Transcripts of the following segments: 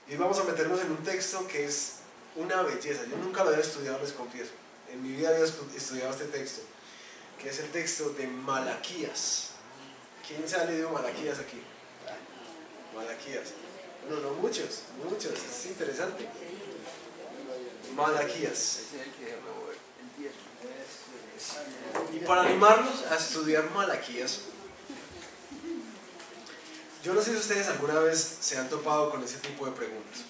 Y vamos a meternos en un texto que es una belleza. Yo nunca lo había estudiado, les confieso. En mi vida había estudiado este texto, que es el texto de Malaquías. ¿Quién se ha leído Malaquías aquí? Malaquías. Bueno, no muchos, es interesante. Malaquías. Y para animarlos a estudiar Malaquías, yo no sé si ustedes alguna vez se han topado con ese tipo de preguntas.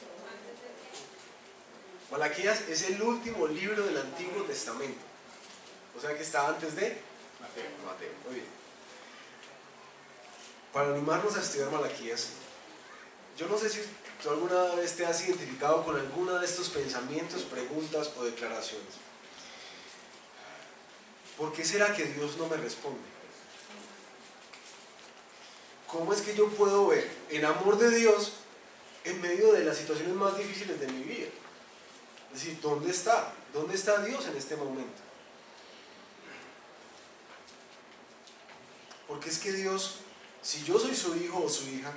Malaquías es el último libro del Antiguo Testamento, o sea que está antes de Mateo. Muy bien. Para animarnos a estudiar Malaquías, yo no sé si tú alguna vez te has identificado con alguno de estos pensamientos, preguntas o declaraciones. ¿Por qué será que Dios no me responde? ¿Cómo es que yo puedo ver el amor de Dios en medio de las situaciones más difíciles de mi vida? Es decir, ¿dónde está? ¿Dónde está Dios en este momento? Porque es que Dios, si yo soy su hijo o su hija,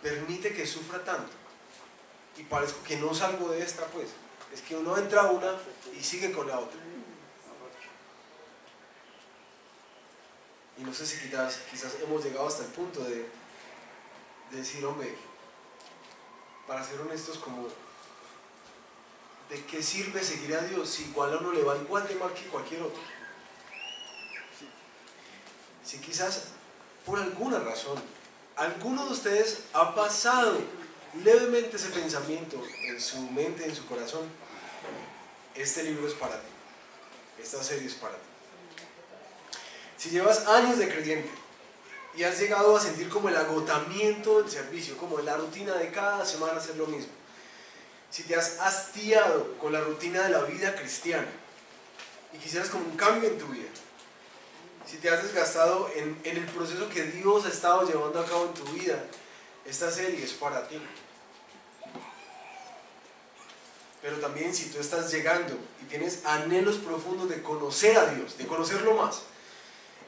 permite que sufra tanto. Y parezco que no salgo de esta, pues. Es que uno entra a una y sigue con la otra. Y no sé si quizás hemos llegado hasta el punto de decir, hombre, para ser honestos, como, ¿de qué sirve seguir a Dios si igual a uno le va igual de mal que cualquier otro? Si quizás por alguna razón alguno de ustedes ha pasado levemente ese pensamiento en su mente, en su corazón, este libro es para ti, esta serie es para ti. Si llevas años de creyente y has llegado a sentir como el agotamiento del servicio, como la rutina de cada semana hacer lo mismo, si te has hastiado con la rutina de la vida cristiana y quisieras como un cambio en tu vida, si te has desgastado en el proceso que Dios ha estado llevando a cabo en tu vida, esta serie es para ti. Pero también si tú estás llegando y tienes anhelos profundos de conocer a Dios, de conocerlo más,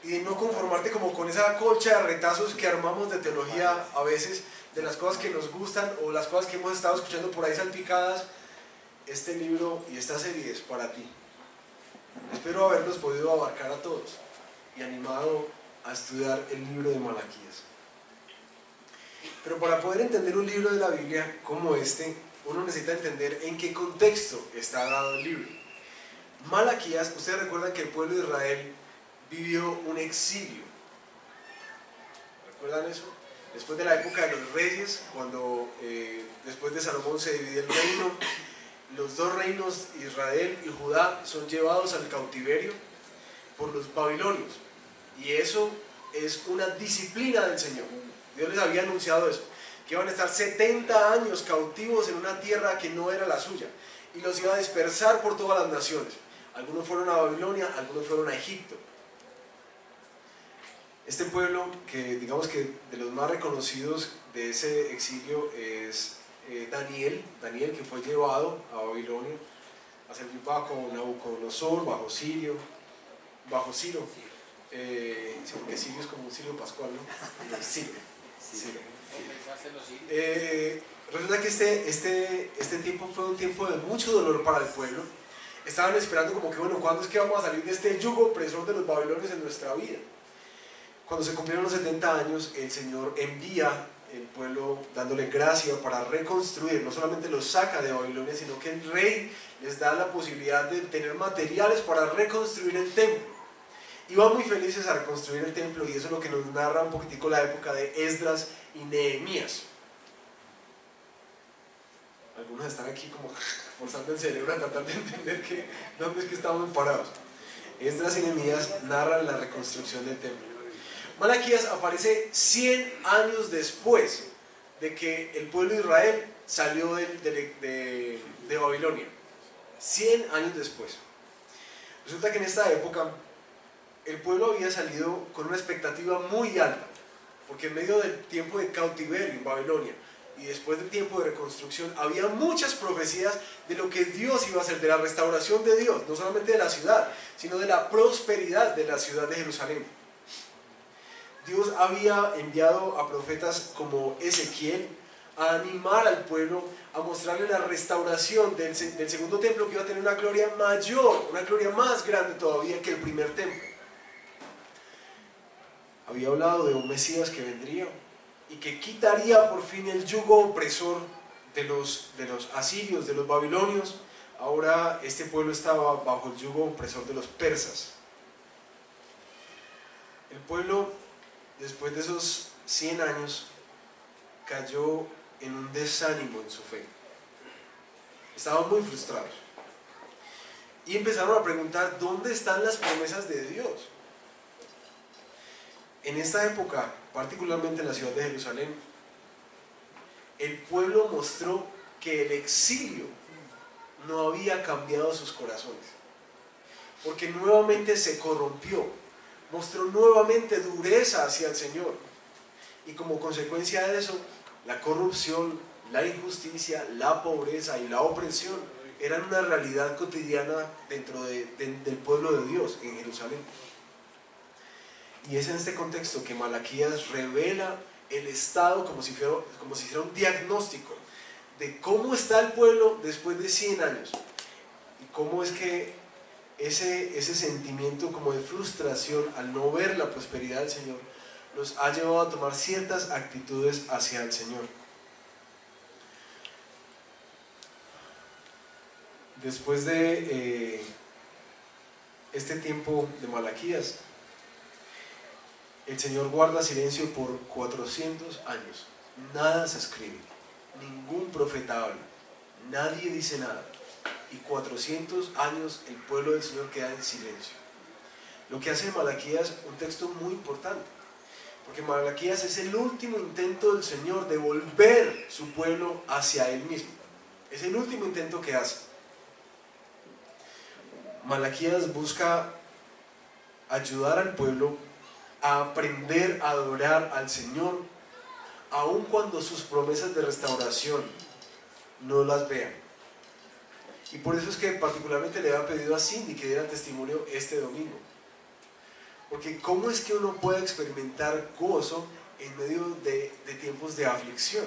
y de no conformarte como con esa colcha de retazos que armamos de teología a veces, de las cosas que nos gustan o las cosas que hemos estado escuchando por ahí salpicadas, este libro y esta serie es para ti. Espero haberlos podido abarcar a todos y animado a estudiar el libro de Malaquías. Pero para poder entender un libro de la Biblia como este, uno necesita entender en qué contexto está dado el libro. Malaquías, ustedes recuerdan que el pueblo de Israel vivió un exilio. ¿Recuerdan eso? Después de la época de los reyes, cuando después de Salomón se divide el reino, los dos reinos, Israel y Judá, son llevados al cautiverio por los babilonios. Y eso es una disciplina del Señor. Dios les había anunciado eso, que iban a estar 70 años cautivos en una tierra que no era la suya, y los iba a dispersar por todas las naciones. Algunos fueron a Babilonia, algunos fueron a Egipto. Este pueblo, que digamos que de los más reconocidos de ese exilio es Daniel, que fue llevado a Babilonia a servir bajo Nabucodonosor, bajo Ciro, sí, porque Ciro es como un Ciro pascual, ¿no? Ciro. Resulta que este tiempo fue un tiempo de mucho dolor para el pueblo. Estaban esperando como que, bueno, ¿cuándo es que vamos a salir de este yugo opresor de los babilonios en nuestra vida? Cuando se cumplieron los 70 años, el Señor envía el pueblo dándole gracia para reconstruir, no solamente los saca de Babilonia, sino que el rey les da la posibilidad de tener materiales para reconstruir el templo. Y van muy felices a reconstruir el templo, y eso es lo que nos narra un poquitico la época de Esdras y Nehemías. Algunos están aquí como forzando el cerebro a tratar de entender dónde es que estamos parados. Esdras y Nehemías narran la reconstrucción del templo. Malaquías aparece 100 años después de que el pueblo de Israel salió de Babilonia. 100 años después. Resulta que en esta época el pueblo había salido con una expectativa muy alta, porque en medio del tiempo de cautiverio en Babilonia y después del tiempo de reconstrucción había muchas profecías de lo que Dios iba a hacer, de la restauración de Dios, no solamente de la ciudad, sino de la prosperidad de la ciudad de Jerusalén. Dios había enviado a profetas como Ezequiel, a animar al pueblo, a mostrarle la restauración del segundo templo, que iba a tener una gloria mayor, una gloria más grande todavía que el primer templo. Había hablado de un Mesías que vendría y que quitaría por fin el yugo opresor de los asirios, de los babilonios. Ahora este pueblo estaba bajo el yugo opresor de los persas. El pueblo, después de esos 100 años, cayó en un desánimo en su fe. Estaban muy frustrados y empezaron a preguntar: ¿dónde están las promesas de Dios? En esta época, particularmente en la ciudad de Jerusalén, el pueblo mostró que el exilio no había cambiado sus corazones, porque nuevamente se corrompió, mostró nuevamente dureza hacia el Señor, y como consecuencia de eso, la corrupción, la injusticia, la pobreza y la opresión eran una realidad cotidiana dentro del pueblo de Dios en Jerusalén. Y es en este contexto que Malaquías revela el estado como si fuera un diagnóstico de cómo está el pueblo después de 100 años y cómo es que ese sentimiento como de frustración al no ver la prosperidad del Señor los ha llevado a tomar ciertas actitudes hacia el Señor. Después de este tiempo de Malaquías, el Señor guarda silencio por 400 años. Nada se escribe, ningún profeta habla, nadie dice nada. Y 400 años el pueblo del Señor queda en silencio. Lo que hace Malaquías un texto muy importante, porque Malaquías es el último intento del Señor de volver su pueblo hacia Él mismo. Es el último intento que hace. Malaquías busca ayudar al pueblo a aprender a adorar al Señor, aun cuando sus promesas de restauración no las vean. Y por eso es que particularmente le había pedido a Cindy que diera testimonio este domingo. Porque ¿cómo es que uno puede experimentar gozo en medio de tiempos de aflicción?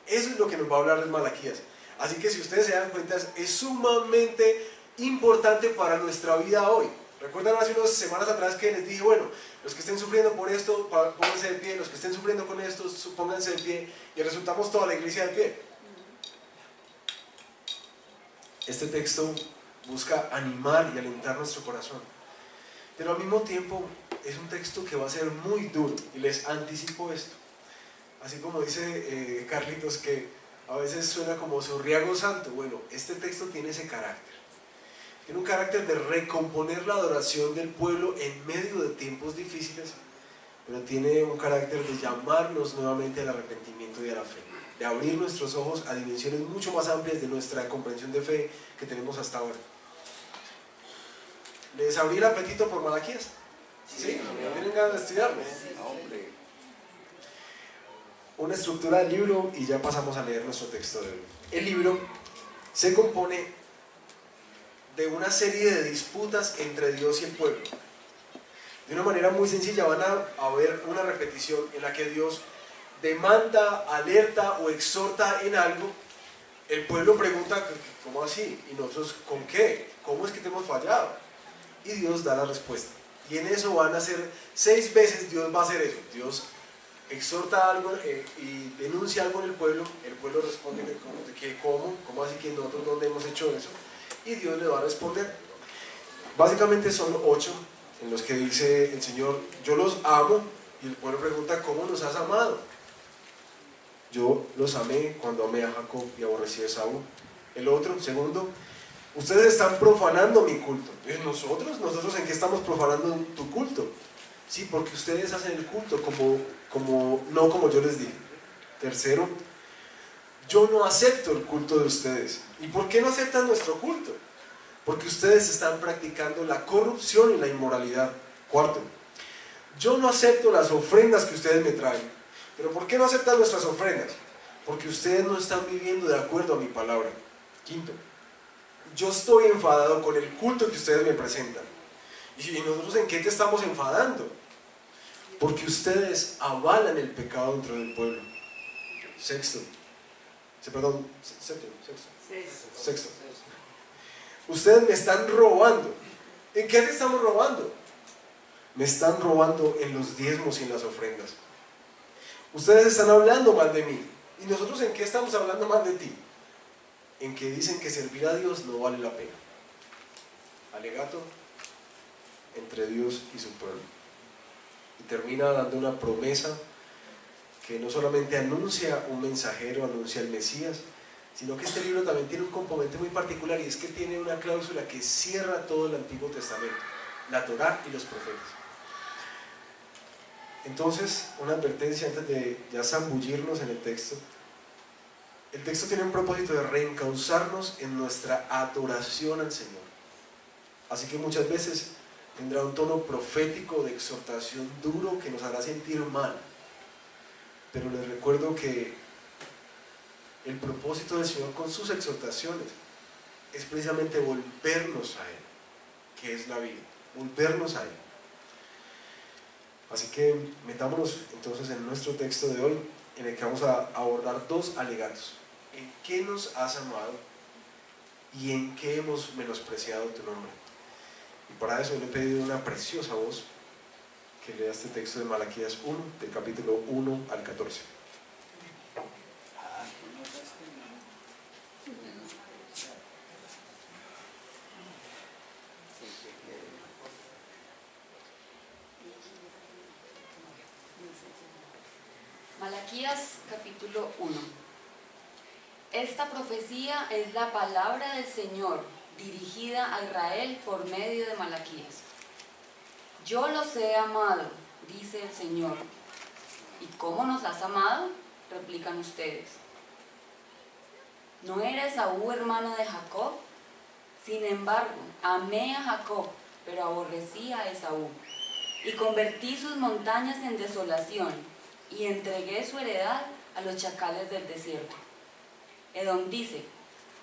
Eso es lo que nos va a hablar de Malaquías. Así que si ustedes se dan cuenta, es sumamente importante para nuestra vida hoy. ¿Recuerdan hace unas semanas atrás que les dije, bueno, los que estén sufriendo por esto, pónganse de pie, los que estén sufriendo con esto, pónganse de pie, y resultamos toda la iglesia de pie? Este texto busca animar y alentar nuestro corazón, pero al mismo tiempo es un texto que va a ser muy duro, y les anticipo esto. Así como dice Carlitos, que a veces suena como Sorriago Santo. Bueno, este texto tiene ese carácter. Tiene un carácter de recomponer la adoración del pueblo en medio de tiempos difíciles, pero tiene un carácter de llamarnos nuevamente al arrepentimiento y a la fe, de abrir nuestros ojos a dimensiones mucho más amplias de nuestra comprensión de fe que tenemos hasta ahora. ¿Les abrí el apetito por Malaquías? ¿Sí? ¿Tienen ganas de estudiarlo? Una estructura del libro y ya pasamos a leer nuestro texto de hoy. El libro se compone de una serie de disputas entre Dios y el pueblo. De una manera muy sencilla van a ver una repetición en la que Dios demanda, alerta o exhorta en algo. El pueblo pregunta, ¿cómo así? ¿Y nosotros con qué? ¿Cómo es que te hemos fallado? Y Dios da la respuesta. Y en eso van a ser 6 veces Dios va a hacer eso. Dios exhorta algo y denuncia algo en el pueblo responde que ¿cómo así que nosotros no hemos hecho eso? Y Dios le va a responder. Básicamente son 8 en los que dice el Señor, yo los amo, y el pueblo pregunta, ¿cómo nos has amado? Yo los amé cuando amé a Jacob y aborrecí a Esaú. El otro, segundo, ustedes están profanando mi culto. ¿Nosotros en qué estamos profanando tu culto? Sí, porque ustedes hacen el culto no como yo les digo. Tercero, yo no acepto el culto de ustedes. ¿Y por qué no aceptan nuestro culto? Porque ustedes están practicando la corrupción y la inmoralidad. Cuarto, yo no acepto las ofrendas que ustedes me traen. ¿Pero por qué no aceptan nuestras ofrendas? Porque ustedes no están viviendo de acuerdo a mi palabra. Quinto, yo estoy enfadado con el culto que ustedes me presentan. ¿Y nosotros en qué te estamos enfadando? Porque ustedes avalan el pecado dentro del pueblo. Sexto, perdón, sexto. Ustedes me están robando. ¿En qué te estamos robando? Me están robando en los diezmos y en las ofrendas. Ustedes están hablando mal de mí. ¿Y nosotros en qué estamos hablando mal de ti? En que dicen que servir a Dios no vale la pena. Alegato entre Dios y su pueblo. Y termina dando una promesa que no solamente anuncia un mensajero, anuncia el Mesías, sino que este libro también tiene un componente muy particular, y es que tiene una cláusula que cierra todo el Antiguo Testamento, la Torá y los profetas. Entonces, una advertencia antes de ya zambullirnos en el texto. El texto tiene un propósito de reencauzarnos en nuestra adoración al Señor. Así que muchas veces tendrá un tono profético de exhortación duro que nos hará sentir mal. Pero les recuerdo que el propósito del Señor con sus exhortaciones es precisamente volvernos a Él, que es la vida, volvernos a Él. Así que metámonos entonces en nuestro texto de hoy, en el que vamos a abordar dos alegatos. ¿En qué nos has amado y en qué hemos menospreciado tu nombre? Y para eso le he pedido una preciosa voz que lea este texto de Malaquías 1, del capítulo 1 al 14. Malaquías capítulo 1. Esta profecía es la palabra del Señor dirigida a Israel por medio de Malaquías. Yo los he amado, dice el Señor. ¿Y cómo nos has amado?, replican ustedes. ¿No era Esaú hermano de Jacob? Sin embargo, amé a Jacob, pero aborrecí a Esaú, y convertí sus montañas en desolación, y entregué su heredad a los chacales del desierto. Edom dice: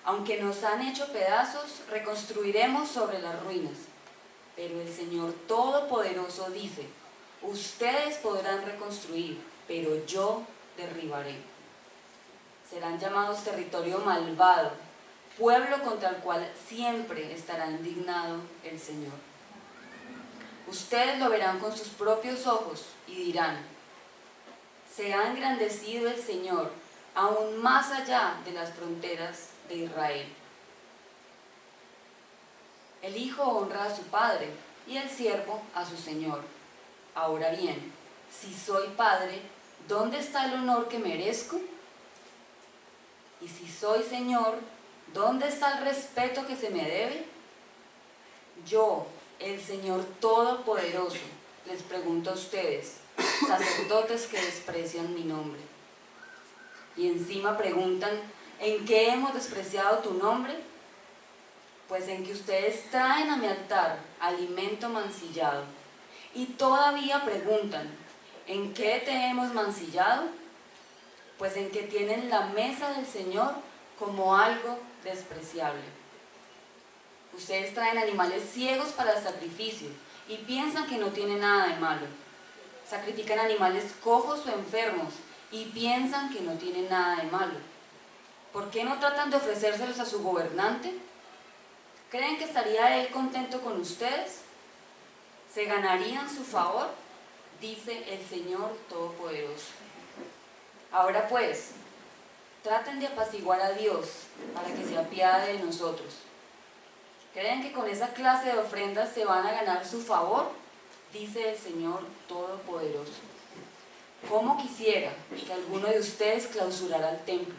aunque nos han hecho pedazos, reconstruiremos sobre las ruinas. Pero el Señor Todopoderoso dice: ustedes podrán reconstruir, pero yo derribaré. Serán llamados territorio malvado, pueblo contra el cual siempre estará indignado el Señor. Ustedes lo verán con sus propios ojos y dirán: se ha engrandecido el Señor aún más allá de las fronteras de Israel. El hijo honra a su padre y el siervo a su señor. Ahora bien, si soy padre, ¿dónde está el honor que merezco? Y si soy señor, ¿dónde está el respeto que se me debe? Yo, el Señor Todopoderoso, les pregunto a ustedes, sacerdotes que desprecian mi nombre. Y encima preguntan: ¿en qué hemos despreciado tu nombre? Pues en que ustedes traen a mi altar alimento mancillado. Y todavía preguntan: ¿en qué te hemos mancillado? Pues en que tienen la mesa del Señor como algo despreciable. Ustedes traen animales ciegos para el sacrificio y piensan que no tiene nada de malo. Sacrifican animales cojos o enfermos y piensan que no tiene nada de malo. ¿Por qué no tratan de ofrecérselos a su gobernante? ¿Creen que estaría él contento con ustedes? ¿Se ganarían su favor?, dice el Señor Todopoderoso. Ahora pues, traten de apaciguar a Dios para que se apiade de nosotros. ¿Creen que con esa clase de ofrendas se van a ganar su favor?, dice el Señor Todopoderoso. ¿Cómo quisiera que alguno de ustedes clausurara el templo,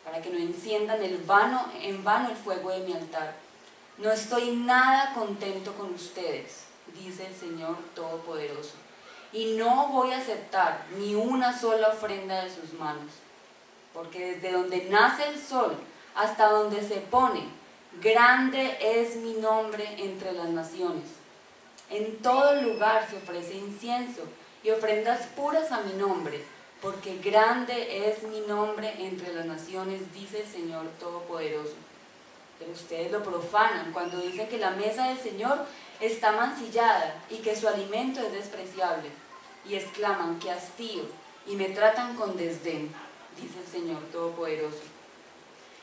para que no enciendan en vano el fuego de mi altar? No estoy nada contento con ustedes, dice el Señor Todopoderoso, y no voy a aceptar ni una sola ofrenda de sus manos, porque desde donde nace el sol hasta donde se pone, grande es mi nombre entre las naciones. En todo lugar se ofrece incienso y ofrendas puras a mi nombre, porque grande es mi nombre entre las naciones, dice el Señor Todopoderoso. Pero ustedes lo profanan cuando dicen que la mesa del Señor está mancillada y que su alimento es despreciable, y exclaman: ¡qué hastío!, y me tratan con desdén, dice el Señor Todopoderoso.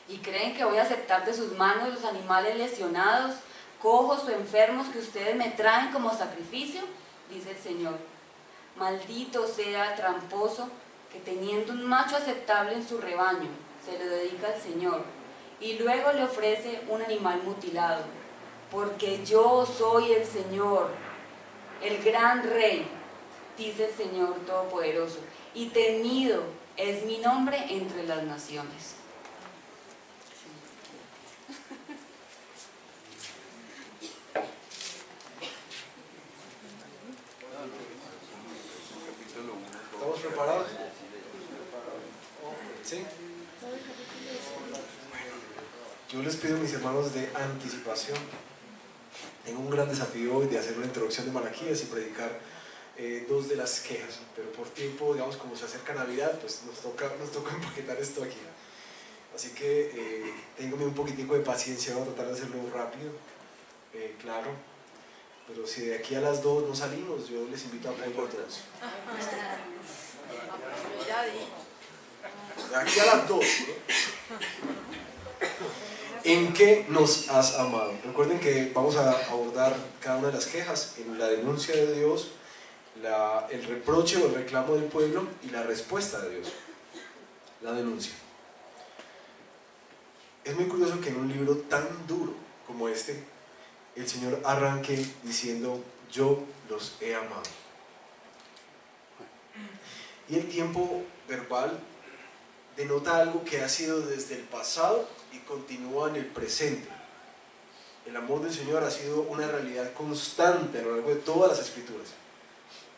¿Y creen que voy a aceptar de sus manos los animales lesionados, cojos o enfermos que ustedes me traen como sacrificio? Dice el Señor. Maldito sea el tramposo que teniendo un macho aceptable en su rebaño, se lo dedica al Señor y luego le ofrece un animal mutilado. Porque yo soy el Señor, el gran Rey, dice el Señor Todopoderoso, y temido es mi nombre entre las naciones. ¿Estamos preparados? ¿Sí? Yo les pido, mis hermanos, de anticipación. Tengo un gran desafío hoy de hacer una introducción de Malaquías y predicar dos de las quejas, pero por tiempo, digamos, como se acerca Navidad, pues nos toca empaquetar esto aquí. Así que ténganme un poquitico de paciencia, voy a tratar de hacerlo rápido, claro, pero si de aquí a las 2 no salimos, yo les invito a apoyo a todos. De aquí a las 2, ¿no? ¿En qué nos has amado? Recuerden que vamos a abordar cada una de las quejas en la denuncia de Dios, el reproche o el reclamo del pueblo y la respuesta de Dios, la denuncia. Es muy curioso que en un libro tan duro como este, el Señor arranque diciendo: yo los he amado. Y el tiempo verbal denota algo que ha sido desde el pasado y continúa en el presente. El amor del Señor ha sido una realidad constante a lo largo de todas las Escrituras,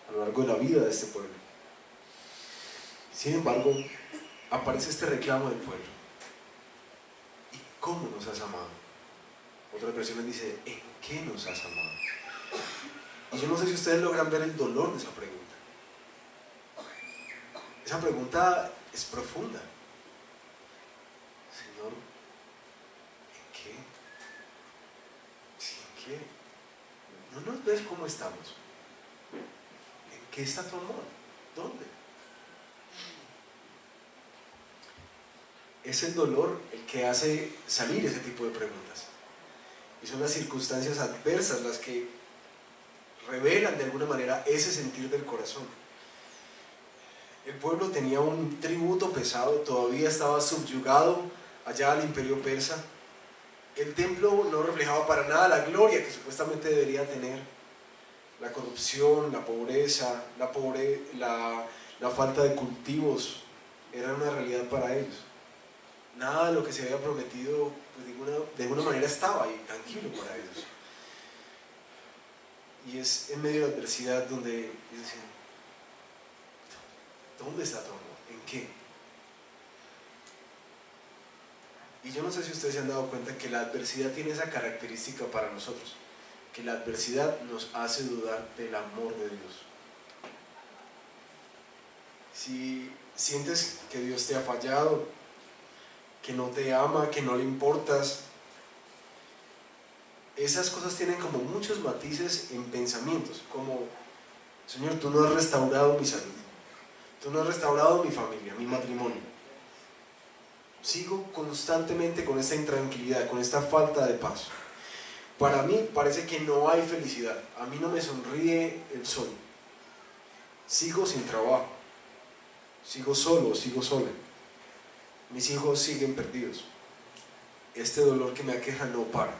a lo largo de la vida de este pueblo. Sin embargo, aparece este reclamo del pueblo: ¿y cómo nos has amado? Otras versiones dicen: ¿en qué nos has amado? Y yo no sé si ustedes logran ver el dolor de esa pregunta. Esa pregunta es profunda. Señor, ¿en qué? ¿Sí, en qué? ¿No nos ves cómo estamos? ¿En qué está tu amor? ¿Dónde? Es el dolor el que hace salir ese tipo de preguntas. Y son las circunstancias adversas las que revelan de alguna manera ese sentir del corazón. El pueblo tenía un tributo pesado, todavía estaba subyugado allá al imperio persa. El templo no reflejaba para nada la gloria que supuestamente debería tener. La corrupción, la pobreza, la falta de cultivos era una realidad para ellos. Nada de lo que se había prometido pues de alguna manera estaba ahí, tangible para ellos. Y es en medio de la adversidad donde ellos decían: ¿dónde está tu amor? ¿En qué? Y yo no sé si ustedes se han dado cuenta que la adversidad tiene esa característica para nosotros, que la adversidad nos hace dudar del amor de Dios. Si sientes que Dios te ha fallado, que no te ama, que no le importas, esas cosas tienen como muchos matices en pensamientos, como: Señor, tú no has restaurado mi salud, tú no has restaurado mi familia, mi matrimonio. Sigo constantemente con esta intranquilidad, con esta falta de paz. Para mí parece que no hay felicidad, a mí no me sonríe el sol. Sigo sin trabajo, sigo solo, sigo sola. Mis hijos siguen perdidos. Este dolor que me aqueja no para.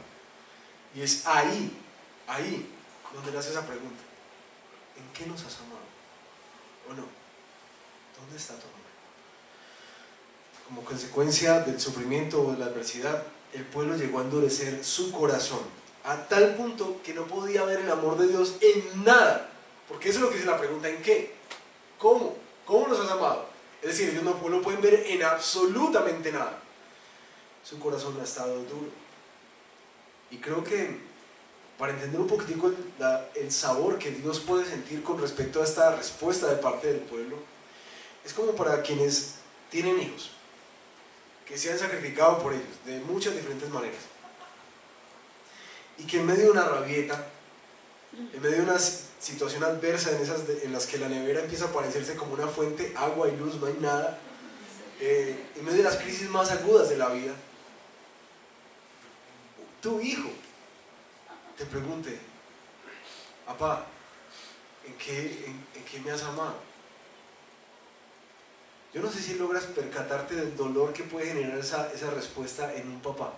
Y es ahí donde le hace esa pregunta: ¿en qué nos has amado? ¿O no? ¿Dónde está tu amor? Como consecuencia del sufrimiento o de la adversidad, el pueblo llegó a endurecer su corazón a tal punto que no podía ver el amor de Dios en nada. Porque eso es lo que dice la pregunta: ¿en qué? ¿Cómo? ¿Cómo nos has amado? Es decir, ellos no lo pueden ver en absolutamente nada. Su corazón ha estado duro. Y creo que para entender un poquitico el sabor que Dios puede sentir con respecto a esta respuesta de parte del pueblo, es como para quienes tienen hijos, que se han sacrificado por ellos de muchas diferentes maneras, y que en medio de una rabieta, en medio de una situación adversa en las que la nevera empieza a parecerse como una fuente, agua y luz, no hay nada, en medio de las crisis más agudas de la vida, tu hijo te pregunte, papá, ¿en qué me has amado? Yo no sé si logras percatarte del dolor que puede generar esa respuesta en un papá.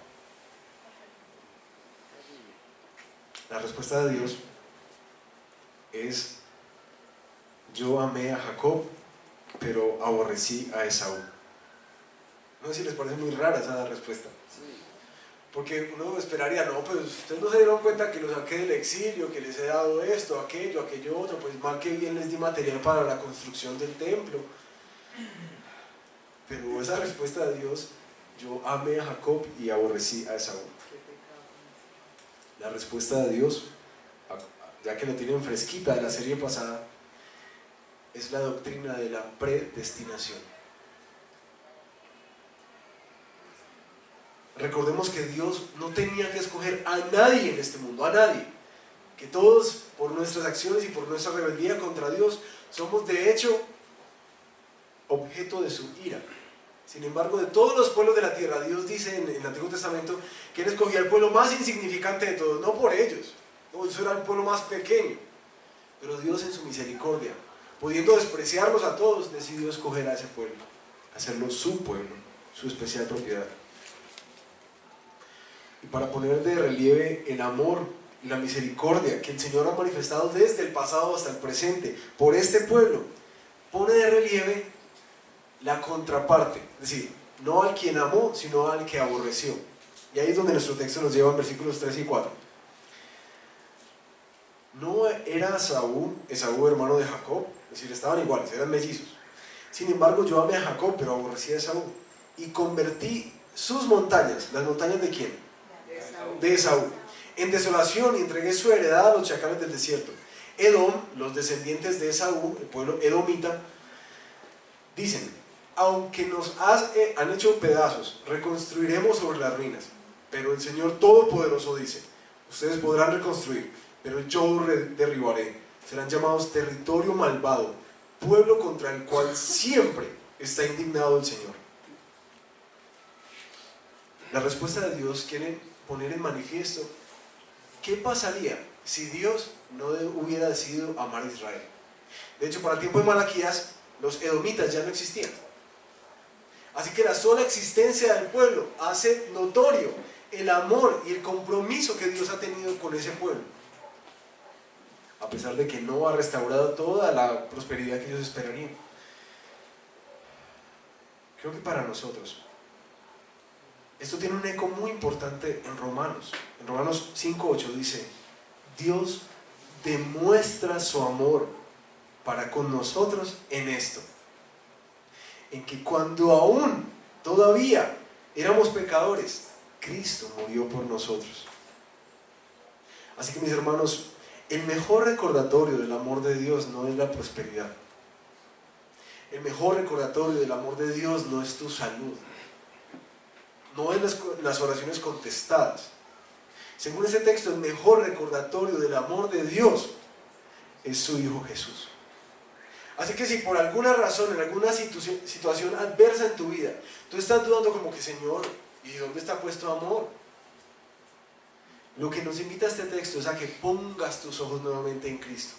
La respuesta de Dios es: yo amé a Jacob, pero aborrecí a Esaú. No sé si les parece muy rara esa respuesta. Porque uno esperaría, no, pues ustedes no se dieron cuenta que los saqué del exilio, que les he dado esto, aquello otro, pues mal que bien les di material para la construcción del templo. Pero esa respuesta de Dios, yo amé a Jacob y aborrecí a Esaú. La respuesta de Dios, ya que lo tienen fresquita de la serie pasada, es la doctrina de la predestinación. Recordemos que Dios no tenía que escoger a nadie en este mundo, a nadie. Que todos, por nuestras acciones y por nuestra rebeldía contra Dios, somos de hecho objeto de su ira. Sin embargo, de todos los pueblos de la tierra, Dios dice en el Antiguo Testamento que Él escogía al pueblo más insignificante de todos, no por ellos, no, eso era el pueblo más pequeño, pero Dios en su misericordia, pudiendo despreciarlos a todos, decidió escoger a ese pueblo, hacerlo su pueblo, su especial propiedad. Y para poner de relieve el amor y la misericordia que el Señor ha manifestado desde el pasado hasta el presente por este pueblo, pone de relieve la contraparte, es decir, no al quien amó, sino al que aborreció. Y ahí es donde nuestro texto nos lleva en versículos 3 y 4. No era Esaú hermano de Jacob, es decir, estaban iguales, eran mellizos. Sin embargo, yo amé a Jacob, pero aborrecí a Esaú, y convertí sus montañas, ¿las montañas de quién? De Esaú, en desolación, y entregué su heredad a los chacales del desierto. Edom, los descendientes de Esaú, el pueblo edomita, dicen: aunque nos han hecho pedazos, reconstruiremos sobre las ruinas. Pero el Señor Todopoderoso dice: ustedes podrán reconstruir, pero yo derribaré. Serán llamados territorio malvado, pueblo contra el cual siempre está indignado el Señor. La respuesta de Dios quiere poner en manifiesto qué pasaría si Dios no hubiera decidido amar a Israel. De hecho, para el tiempo de Malaquías, los edomitas ya no existían. Así que la sola existencia del pueblo hace notorio el amor y el compromiso que Dios ha tenido con ese pueblo, a pesar de que no ha restaurado toda la prosperidad que ellos esperarían. Creo que para nosotros esto tiene un eco muy importante en Romanos. En Romanos 5:8 dice: Dios demuestra su amor para con nosotros en esto, en que cuando aún todavía éramos pecadores, Cristo murió por nosotros. Así que, mis hermanos, el mejor recordatorio del amor de Dios no es la prosperidad. El mejor recordatorio del amor de Dios no es tu salud, no es las oraciones contestadas. Según ese texto, el mejor recordatorio del amor de Dios es su Hijo Jesús. Así que si por alguna razón, en alguna situación adversa en tu vida, tú estás dudando como que: Señor, ¿y dónde está puesto amor? Lo que nos invita a este texto es a que pongas tus ojos nuevamente en Cristo.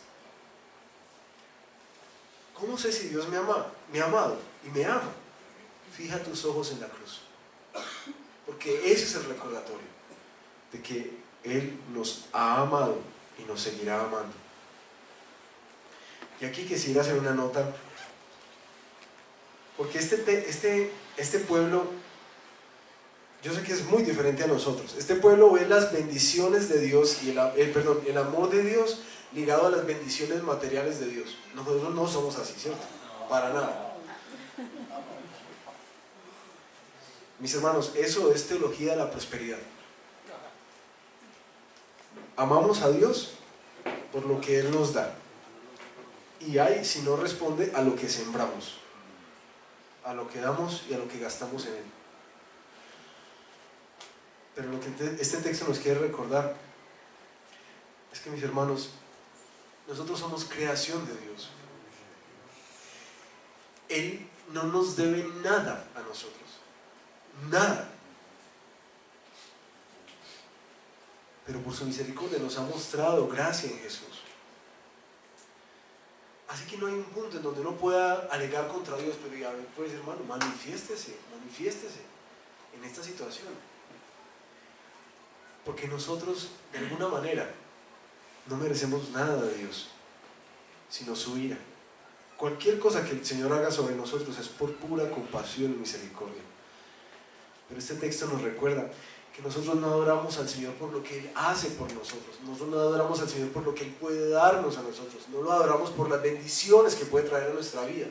¿Cómo sé si Dios me ha amado y me ama? Fija tus ojos en la cruz. Porque ese es el recordatorio de que Él nos ha amado y nos seguirá amando. Y aquí quisiera hacer una nota, porque este pueblo, yo sé que es muy diferente a nosotros. Este pueblo ve las bendiciones de Dios y el amor de Dios ligado a las bendiciones materiales de Dios. Nosotros no somos así, ¿cierto? Para nada. Mis hermanos, eso es teología de la prosperidad. Amamos a Dios por lo que Él nos da. Y hay si no responde a lo que sembramos, a lo que damos y a lo que gastamos en Él. Pero lo que este texto nos quiere recordar es que, mis hermanos, nosotros somos creación de Dios. Él no nos debe nada a nosotros. Nada. pero por su misericordia nos ha mostrado gracia en Jesús. Así que no hay un punto en donde uno pueda alegar contra Dios, pero ya pues hermano, manifiéstese en esta situación. Porque nosotros, de alguna manera, no merecemos nada de Dios, sino su ira. Cualquier cosa que el Señor haga sobre nosotros es por pura compasión y misericordia. Pero este texto nos recuerda que nosotros no adoramos al Señor por lo que Él hace por nosotros. Nosotros no adoramos al Señor por lo que Él puede darnos a nosotros. No lo adoramos por las bendiciones que puede traer a nuestra vida.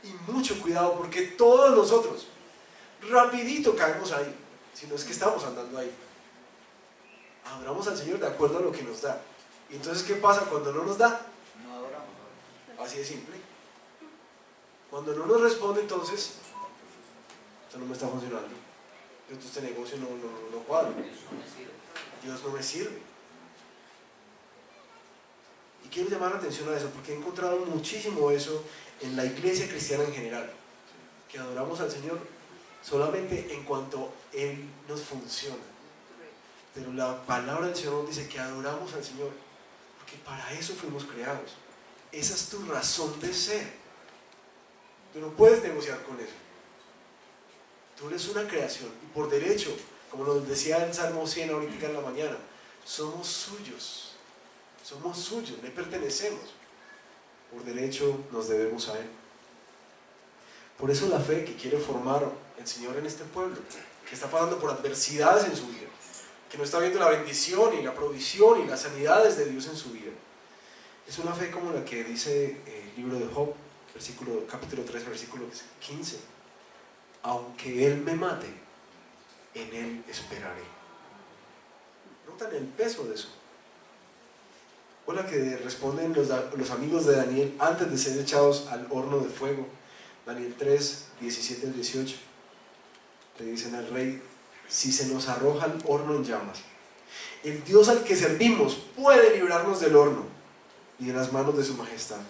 Y mucho cuidado, porque todos nosotros rapidito caemos ahí, si no es que estamos andando ahí. Adoramos al Señor de acuerdo a lo que nos da. Y entonces, ¿qué pasa cuando no nos da? No adoramos. Así de simple. Cuando no nos responde, entonces esto no me está funcionando. Entonces este negocio no cuadra. Dios no me sirve. Y quiero llamar la atención a eso, porque he encontrado muchísimo eso en la iglesia cristiana en general, que adoramos al Señor solamente en cuanto Él nos funciona. Pero la palabra del Señor nos dice que adoramos al Señor porque para eso fuimos creados. Esa es tu razón de ser. Tú no puedes negociar con eso. Tú eres una creación y por derecho, como nos decía el Salmo 100 ahorita en la mañana, somos suyos, le pertenecemos. Por derecho nos debemos a Él. Por eso la fe que quiere formar el Señor en este pueblo, que está pasando por adversidades en su vida, que no está viendo la bendición y la provisión y las sanidades de Dios en su vida, es una fe como la que dice el libro de Job, capítulo 3, versículo 15. Aunque Él me mate, en Él esperaré. ¿Notan el peso de eso? O la que responden los amigos de Daniel antes de ser echados al horno de fuego. Daniel 3, 17 al 18. Le dicen al rey: si se nos arroja al horno en llamas, el Dios al que servimos puede librarnos del horno y de las manos de su majestad.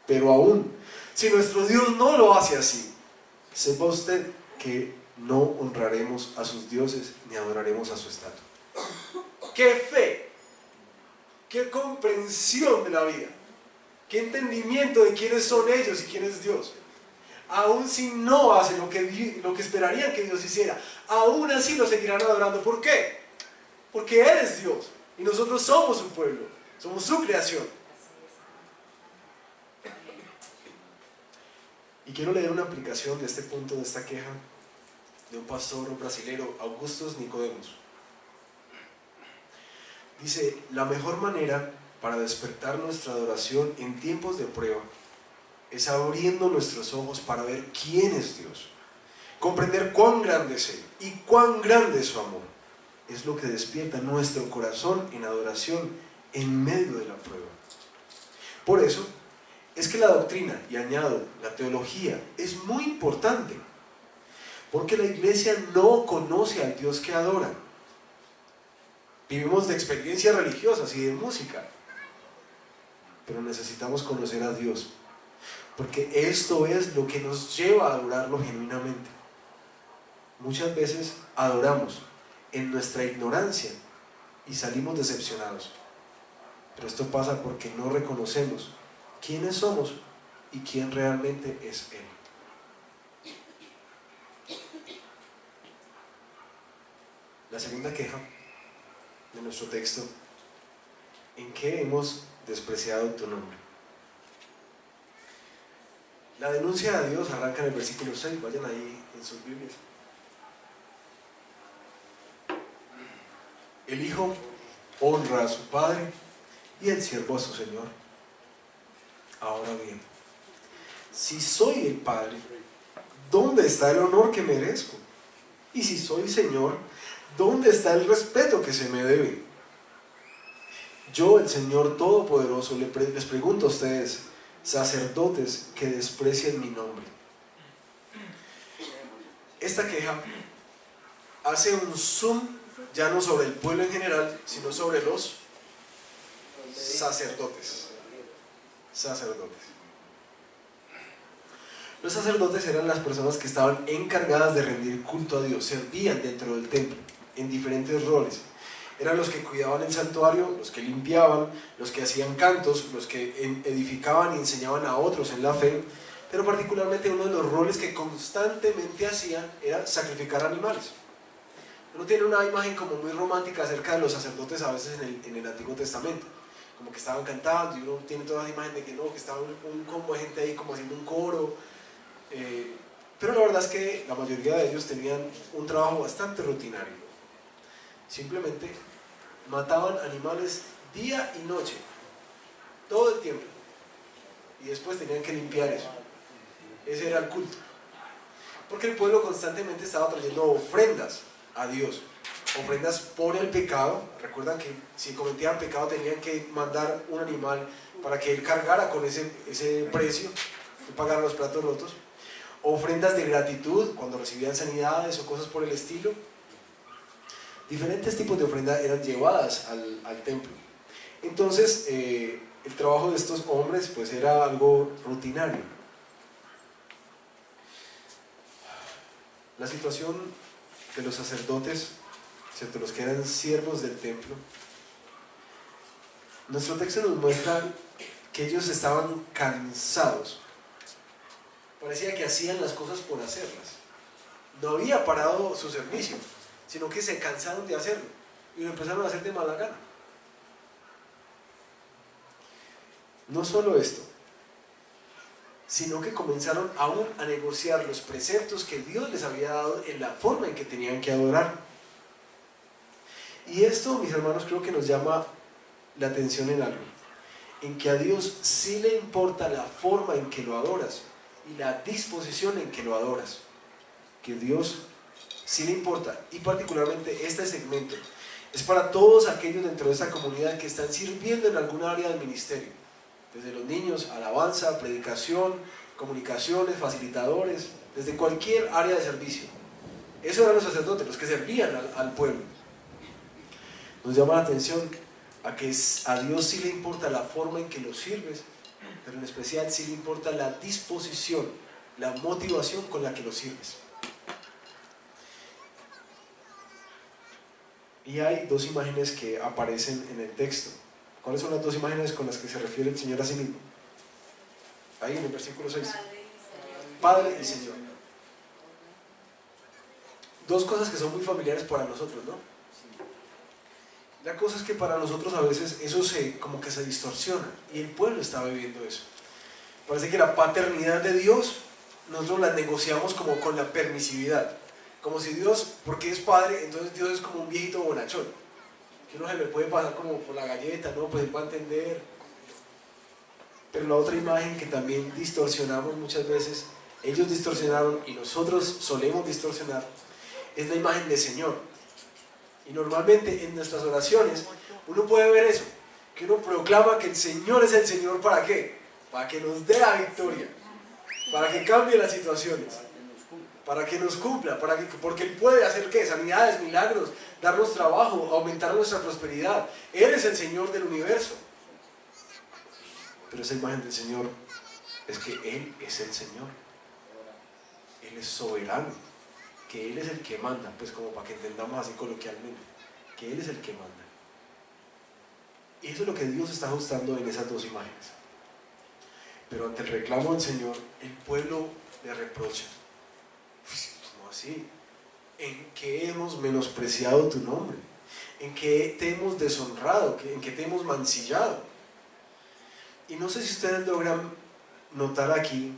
Pero aún, si nuestro Dios no lo hace así, sepa usted que no honraremos a sus dioses ni adoraremos a su estatua. ¡Qué fe! ¡Qué comprensión de la vida! ¡Qué entendimiento de quiénes son ellos y quién es Dios! Aún si no hacen lo que esperarían que Dios hiciera, aún así lo seguirán adorando. ¿Por qué? Porque Él es Dios y nosotros somos su pueblo, somos su creación. Y quiero leer una aplicación de este punto, de esta queja, de un pastor brasilero, Augustus Nicodemos. Dice: la mejor manera para despertar nuestra adoración en tiempos de prueba es abriendo nuestros ojos para ver quién es Dios, comprender cuán grande es Él y cuán grande es su amor. Es lo que despierta nuestro corazón en adoración en medio de la prueba. Por eso es que la doctrina, y añado, la teología, es muy importante, porque la iglesia no conoce al Dios que adora. Vivimos de experiencias religiosas y de música, pero necesitamos conocer a Dios, porque esto es lo que nos lleva a adorarlo genuinamente. Muchas veces adoramos en nuestra ignorancia y salimos decepcionados, pero esto pasa porque no reconocemos quiénes somos y quién realmente es Él. La segunda queja de nuestro texto: ¿en qué hemos despreciado tu nombre? La denuncia a Dios arranca en el versículo 6, vayan ahí en sus Biblias. El hijo honra a su padre y el siervo a su señor. Ahora bien, si soy el padre, ¿dónde está el honor que merezco? Y si soy señor, ¿dónde está el respeto que se me debe? Yo, el Señor Todopoderoso, les pregunto a ustedes, sacerdotes que desprecian mi nombre. Esta queja hace un zoom ya no sobre el pueblo en general, sino sobre los sacerdotes. Los sacerdotes eran las personas que estaban encargadas de rendir culto a Dios, servían dentro del templo en diferentes roles, Eran los que cuidaban el santuario, los que limpiaban, los que hacían cantos, los que edificaban y enseñaban a otros en la fe, pero particularmente uno de los roles que constantemente hacían era sacrificar animales. Uno tiene una imagen como muy romántica acerca de los sacerdotes a veces en el Antiguo Testamento, como que estaban cantando y uno tiene toda la imagen de que no, que estaba un combo de gente ahí como haciendo un coro, pero la verdad es que la mayoría de ellos tenían un trabajo bastante rutinario. Simplemente mataban animales día y noche, todo el tiempo, y después tenían que limpiar eso. Ese era el culto, porque el pueblo constantemente estaba trayendo ofrendas a Dios, ofrendas por el pecado. Recuerdan que si cometían pecado tenían que mandar un animal para que él cargara con ese precio y pagara los platos rotos, ofrendas de gratitud cuando recibían sanidades o cosas por el estilo. Diferentes tipos de ofrendas eran llevadas al templo. Entonces el trabajo de estos hombres pues era algo rutinario. La situación de los sacerdotes, ¿cierto?, los que eran siervos del templo, nuestro texto nos muestra que ellos estaban cansados. Parecía que hacían las cosas por hacerlas. No había parado su servicio, sino que se cansaron de hacerlo y lo empezaron a hacer de mala gana. No solo esto, sino que comenzaron aún a negociar los preceptos que Dios les había dado en la forma en que tenían que adorar. Y esto, mis hermanos, creo que nos llama la atención en algo, en que a Dios sí le importa la forma en que lo adoras y la disposición en que lo adoras. Que Dios sí le importa, y particularmente este segmento es para todos aquellos dentro de esta comunidad que están sirviendo en alguna área del ministerio, desde los niños, alabanza, predicación, comunicaciones, facilitadores, desde cualquier área de servicio. Esos eran los sacerdotes, los que servían al pueblo. Nos llama la atención a que a Dios sí le importa la forma en que lo sirves, pero en especial sí le importa la disposición, la motivación con la que lo sirves. Y hay dos imágenes que aparecen en el texto. ¿Cuáles son las dos imágenes con las que se refiere el Señor a sí mismo? Ahí en el versículo 6. Padre y Señor. Dos cosas que son muy familiares para nosotros, ¿no? La cosa es que para nosotros a veces eso como que se distorsiona, y el pueblo está viviendo eso. Parece que la paternidad de Dios nosotros la negociamos como con la permisividad, como si Dios, porque es padre, entonces Dios es como un viejito bonachón, que uno se le puede pasar como por la galleta, ¿no? Pues él va a entender. Pero la otra imagen que también distorsionamos muchas veces, ellos distorsionaron y nosotros solemos distorsionar, es la imagen de Señor. Y normalmente en nuestras oraciones uno puede ver eso, que uno proclama que el Señor es el Señor. ¿Para qué? Para que nos dé la victoria, para que cambie las situaciones, para que nos cumpla, porque Él puede hacer ¿qué? Sanidades, milagros, darnos trabajo, aumentar nuestra prosperidad. Él es el Señor del universo. Pero esa imagen del Señor es que Él es el Señor. Él es soberano, que Él es el que manda, pues como para que entendamos así coloquialmente, que Él es el que manda. Y eso es lo que Dios está ajustando en esas dos imágenes. Pero ante el reclamo del Señor, el pueblo le reprocha. ¿Cómo así? ¿En qué hemos menospreciado tu nombre? ¿En qué te hemos deshonrado? ¿En qué te hemos mancillado? Y no sé si ustedes logran notar aquí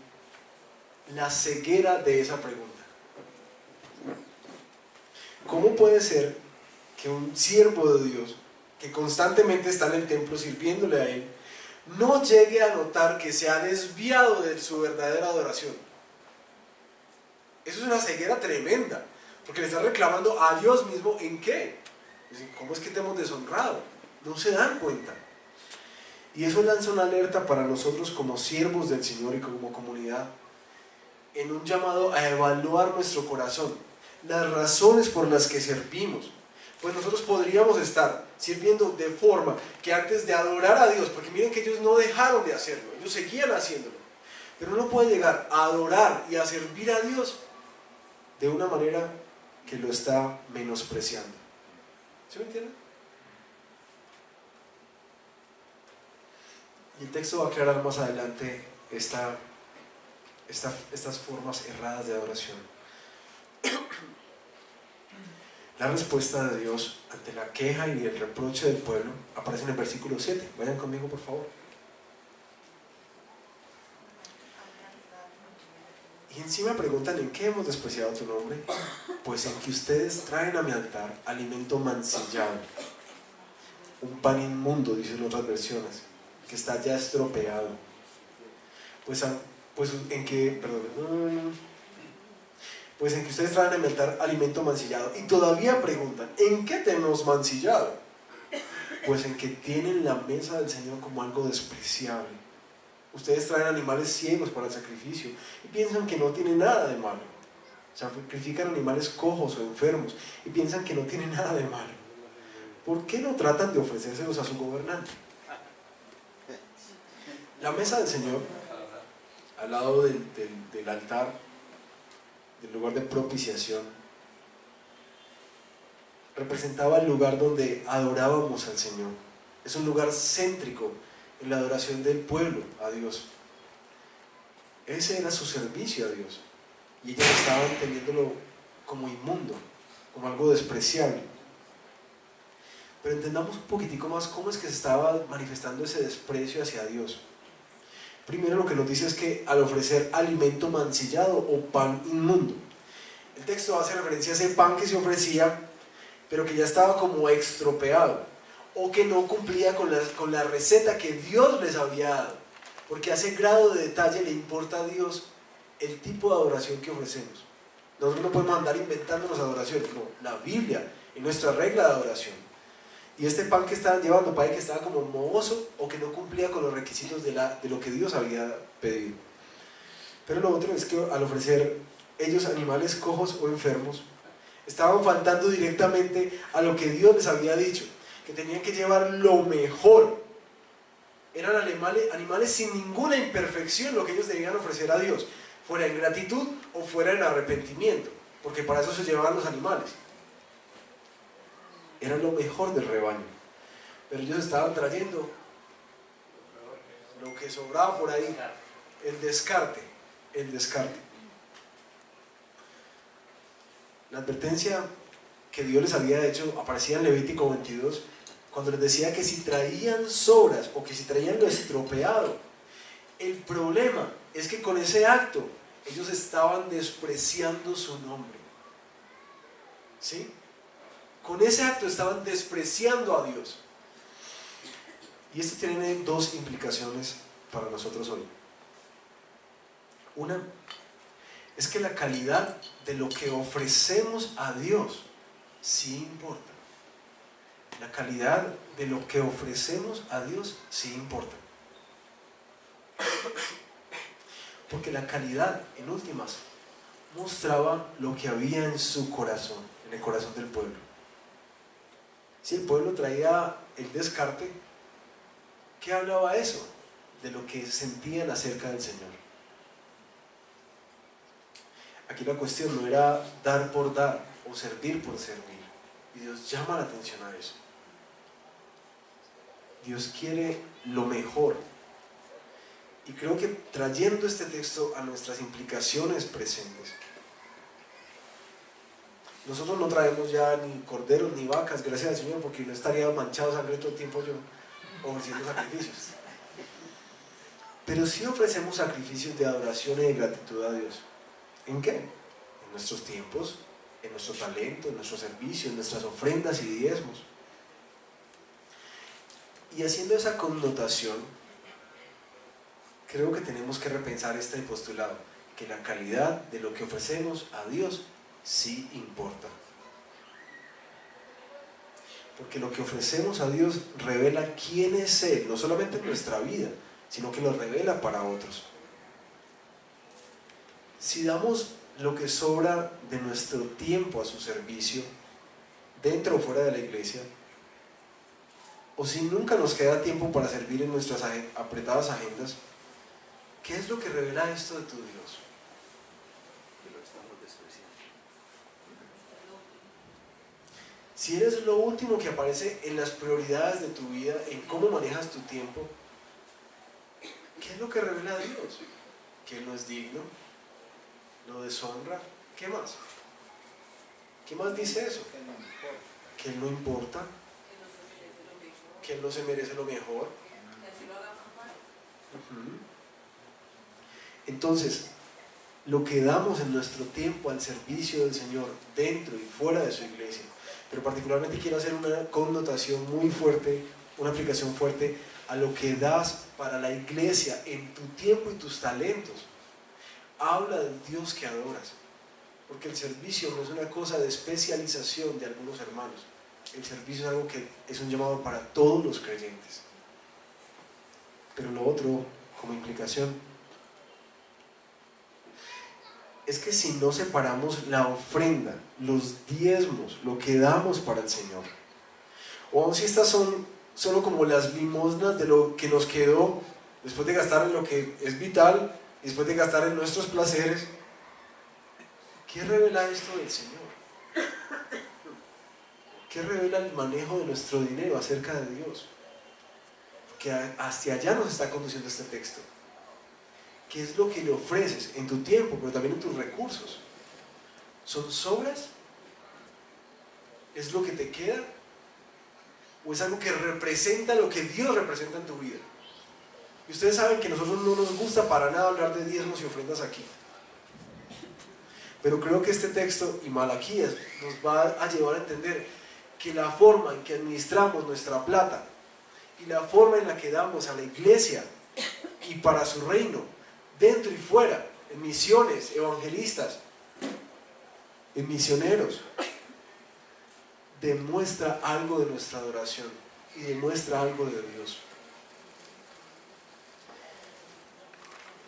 la ceguera de esa pregunta. ¿Cómo puede ser que un siervo de Dios, que constantemente está en el templo sirviéndole a Él, no llegue a notar que se ha desviado de su verdadera adoración? Eso es una ceguera tremenda, porque le está reclamando a Dios mismo ¿en qué? ¿Cómo es que te hemos deshonrado? No se dan cuenta. Y eso lanza una alerta para nosotros como siervos del Señor y como comunidad, en un llamado a evaluar nuestro corazón, las razones por las que servimos. Pues nosotros podríamos estar sirviendo de forma que antes de adorar a Dios, porque miren que ellos no dejaron de hacerlo, ellos seguían haciéndolo, pero uno puede llegar a adorar y a servir a Dios de una manera que lo está menospreciando. ¿Sí me entienden? Y el texto va a aclarar más adelante estas formas erradas de adoración. La respuesta de Dios ante la queja y el reproche del pueblo aparece en el versículo 7. Vayan conmigo, por favor. Y encima preguntan: ¿en qué hemos despreciado tu nombre? Pues en que ustedes traen a mi altar alimento mancillado, un pan inmundo, dicen otras versiones, que está ya estropeado. Pues en que ustedes traen a mi altar alimento mancillado. Y todavía preguntan: ¿en qué te hemos mancillado? Pues en que tienen la mesa del Señor como algo despreciable. Ustedes traen animales ciegos para el sacrificio y piensan que no tiene nada de malo. Sacrifican animales cojos o enfermos y piensan que no tiene nada de malo. ¿Por qué no tratan de ofrecérselos a su gobernante? La mesa del Señor, al lado del altar, del lugar de propiciación, representaba el lugar donde adorábamos al Señor. Es un lugar céntrico en la adoración del pueblo a Dios. Ese era su servicio a Dios, y ellos estaban teniéndolo como inmundo, como algo despreciable. Pero entendamos un poquitico más cómo es que se estaba manifestando ese desprecio hacia Dios. Primero, lo que nos dice es que al ofrecer alimento mancillado o pan inmundo, el texto hace referencia a ese pan que se ofrecía pero que ya estaba como estropeado, o que no cumplía con la receta que Dios les había dado, porque a ese grado de detalle le importa a Dios el tipo de adoración que ofrecemos. Nosotros no podemos andar inventándonos adoraciones, no, la Biblia es nuestra regla de adoración. Y este pan que estaban llevando parece que estaba como mohoso o que no cumplía con los requisitos de lo que Dios había pedido. Pero lo otro es que al ofrecer ellos animales cojos o enfermos, estaban faltando directamente a lo que Dios les había dicho, que tenían que llevar lo mejor. Eran animales sin ninguna imperfección lo que ellos debían ofrecer a Dios, fuera en gratitud o fuera en arrepentimiento, porque para eso se llevaban los animales. Era lo mejor del rebaño, pero ellos estaban trayendo lo que sobraba por ahí, el descarte. La advertencia que Dios les había hecho aparecía en Levítico 22, cuando les decía que si traían sobras o que si traían lo estropeado. El problema es que con ese acto ellos estaban despreciando su nombre. ¿Sí? Con ese acto estaban despreciando a Dios. Y esto tiene dos implicaciones para nosotros hoy. Una es que la calidad de lo que ofrecemos a Dios sí importa. La calidad de lo que ofrecemos a Dios sí importa. Porque la calidad, en últimas, mostraba lo que había en su corazón, en el corazón del pueblo. Si el pueblo traía el descarte, ¿qué hablaba eso? De lo que sentían acerca del Señor. Aquí la cuestión no era dar por dar o servir por servir. Y Dios llama la atención a eso. Dios quiere lo mejor. Y creo que trayendo este texto a nuestras implicaciones presentes, nosotros no traemos ya ni corderos ni vacas, gracias al Señor, porque no estaría manchado de sangre todo el tiempo yo ofreciendo sacrificios. Pero sí ofrecemos sacrificios de adoración y de gratitud a Dios. ¿En qué? En nuestros tiempos, en nuestro talento, en nuestro servicio, en nuestras ofrendas y diezmos. Y haciendo esa connotación, creo que tenemos que repensar este postulado, que la calidad de lo que ofrecemos a Dios sí importa. Porque lo que ofrecemos a Dios revela quién es Él, no solamente en nuestra vida, sino que lo revela para otros. Si damos lo que sobra de nuestro tiempo a su servicio, dentro o fuera de la iglesia, o si nunca nos queda tiempo para servir en nuestras apretadas agendas, ¿qué es lo que revela esto de tu Dios? Que lo estamos despreciando. Si eres lo último que aparece en las prioridades de tu vida, en cómo manejas tu tiempo, ¿Qué es lo que revela Dios? Que Él no es digno, lo deshonra. ¿Qué más? ¿Qué más dice eso? Que Él no importa, que Él no se merece lo mejor. Entonces, lo que damos en nuestro tiempo al servicio del Señor, dentro y fuera de su iglesia, pero particularmente quiero hacer una connotación muy fuerte, una aplicación fuerte a lo que das para la iglesia en tu tiempo y tus talentos. Habla del Dios que adoras, porque el servicio no es una cosa de especialización de algunos hermanos. El servicio es algo que es un llamado para todos los creyentes. Pero lo otro, como implicación, es que si no separamos la ofrenda, los diezmos, lo que damos para el Señor, o aun si estas son solo como las limosnas de lo que nos quedó después de gastar en lo que es vital, después de gastar en nuestros placeres, ¿qué revela esto del Señor? ¿Qué revela el manejo de nuestro dinero acerca de Dios? Que hacia allá nos está conduciendo este texto. ¿Qué es lo que le ofreces en tu tiempo, pero también en tus recursos? ¿Son sobras? ¿Es lo que te queda? ¿O es algo que representa lo que Dios representa en tu vida? Y ustedes saben que a nosotros no nos gusta para nada hablar de diezmos y ofrendas aquí. Pero creo que este texto y Malaquías nos va a llevar a entender que la forma en que administramos nuestra plata y la forma en la que damos a la iglesia y para su reino, dentro y fuera, en misiones, evangelistas, en misioneros, demuestra algo de nuestra adoración y demuestra algo de Dios.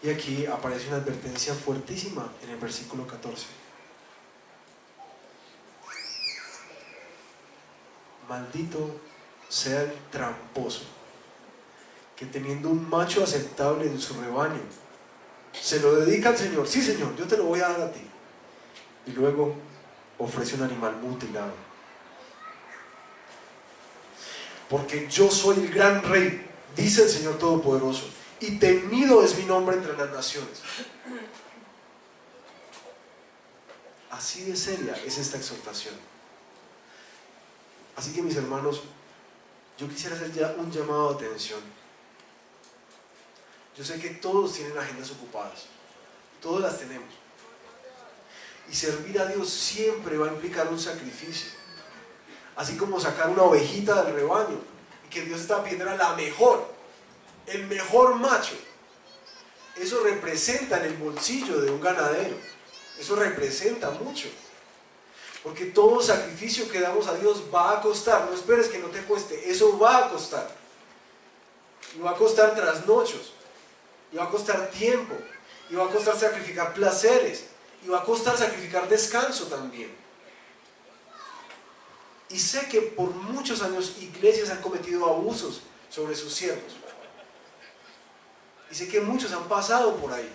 Y aquí aparece una advertencia fuertísima en el versículo 14. Maldito sea el tramposo, que teniendo un macho aceptable en su rebaño, se lo dedica al Señor. Sí, Señor, yo te lo voy a dar a ti. Y luego ofrece un animal mutilado. Porque yo soy el gran rey, dice el Señor Todopoderoso, y temido es mi nombre entre las naciones. Así de seria es esta exhortación. Así que, mis hermanos, yo quisiera hacer ya un llamado de atención. Yo sé que todos tienen agendas ocupadas, todos las tenemos, y servir a Dios siempre va a implicar un sacrificio, así como sacar una ovejita del rebaño y que Dios está pidiendo a la mejor, el mejor macho. Eso representa en el bolsillo de un ganadero, eso representa mucho, porque todo sacrificio que damos a Dios va a costar. No esperes que no te cueste, eso va a costar, y va a costar trasnochos, y va a costar tiempo, y va a costar sacrificar placeres, y va a costar sacrificar descanso también. Y sé que por muchos años iglesias han cometido abusos sobre sus siervos, y sé que muchos han pasado por ahí,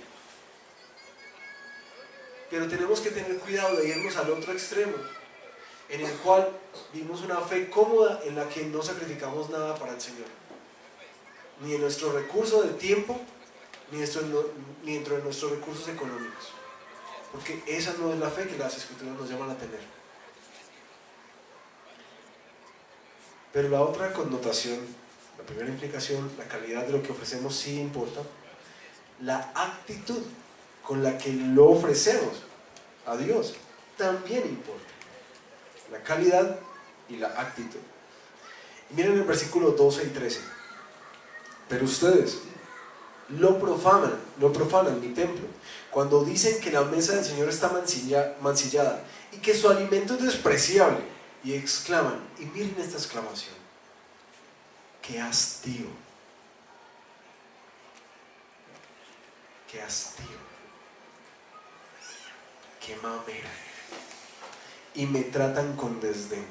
pero tenemos que tener cuidado de irnos al otro extremo, en el cual vivimos una fe cómoda en la que no sacrificamos nada para el Señor, ni en nuestro recurso de tiempo, ni dentro de nuestros recursos económicos, porque esa no es la fe que las Escrituras nos llaman a tener. Pero la otra connotación, la primera implicación, la calidad de lo que ofrecemos sí importa. La actitud con la que lo ofrecemos a Dios también importa. La calidad y la actitud. Y miren el versículo 12 y 13. Pero ustedes lo profanan mi templo, cuando dicen que la mesa del Señor está mancillada y que su alimento es despreciable, y exclaman, y miren esta exclamación: ¡qué hastío! ¡Qué hastío! ¡Qué mamera! Y me tratan con desdén.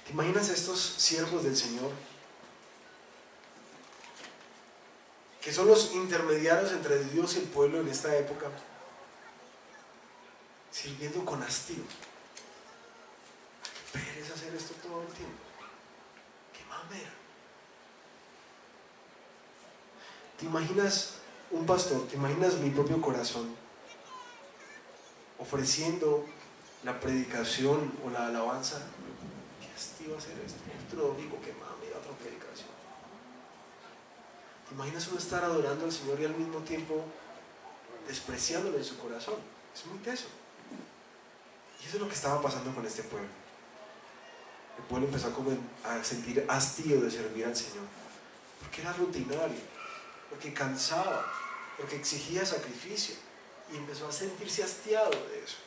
¿Te imaginas estos siervos del Señor, que son los intermediarios entre Dios y el pueblo en esta época, sirviendo con hastío? Qué pereza hacer esto todo el tiempo, qué mamera. ¿Te imaginas un pastor, te imaginas mi propio corazón ofreciendo la predicación o la alabanza? ¿Qué hastío hacer esto? Otro domingo que mami, otra predicación. ¿Te imaginas uno estar adorando al Señor y al mismo tiempo despreciándolo en su corazón? Es muy teso. Y eso es lo que estaba pasando con este pueblo. El pueblo empezó a sentir hastío de servir al Señor, porque era rutinario, porque cansaba, porque exigía sacrificio, y empezó a sentirse hastiado de eso.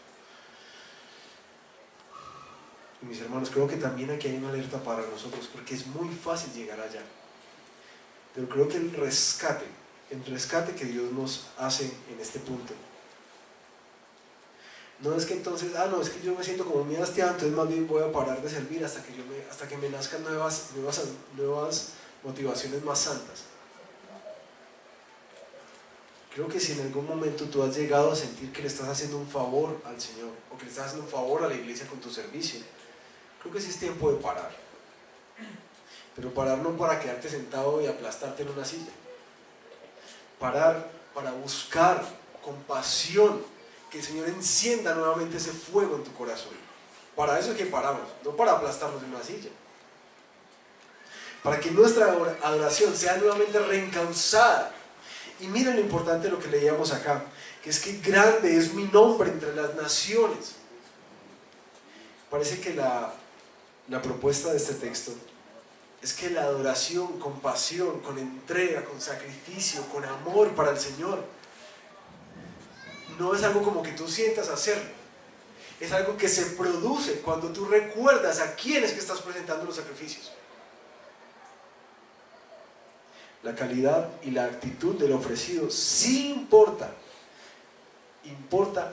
Y mis hermanos, creo que también aquí hay una alerta para nosotros, porque es muy fácil llegar allá, pero creo que el rescate que Dios nos hace en este punto, no es que entonces, no, es que yo me siento como muy hastiado, entonces más bien voy a parar de servir hasta que me nazcan nuevas motivaciones más santas. Creo que si en algún momento tú has llegado a sentir que le estás haciendo un favor al Señor, o que le estás haciendo un favor a la iglesia con tu servicio, creo que sí es tiempo de parar. Pero parar no para quedarte sentado y aplastarte en una silla. Parar para buscar con pasión que el Señor encienda nuevamente ese fuego en tu corazón. Para eso es que paramos, no para aplastarnos en una silla. Para que nuestra adoración sea nuevamente reencauzada. Y miren lo importante de lo que leíamos acá, que es que grande es mi nombre entre las naciones. Parece que la propuesta de este texto es que la adoración con pasión, con entrega, con sacrificio, con amor para el Señor, no es algo como que tú sientas hacerlo, es algo que se produce cuando tú recuerdas a quién es que estás presentando los sacrificios. La calidad y la actitud del ofrecido sí importa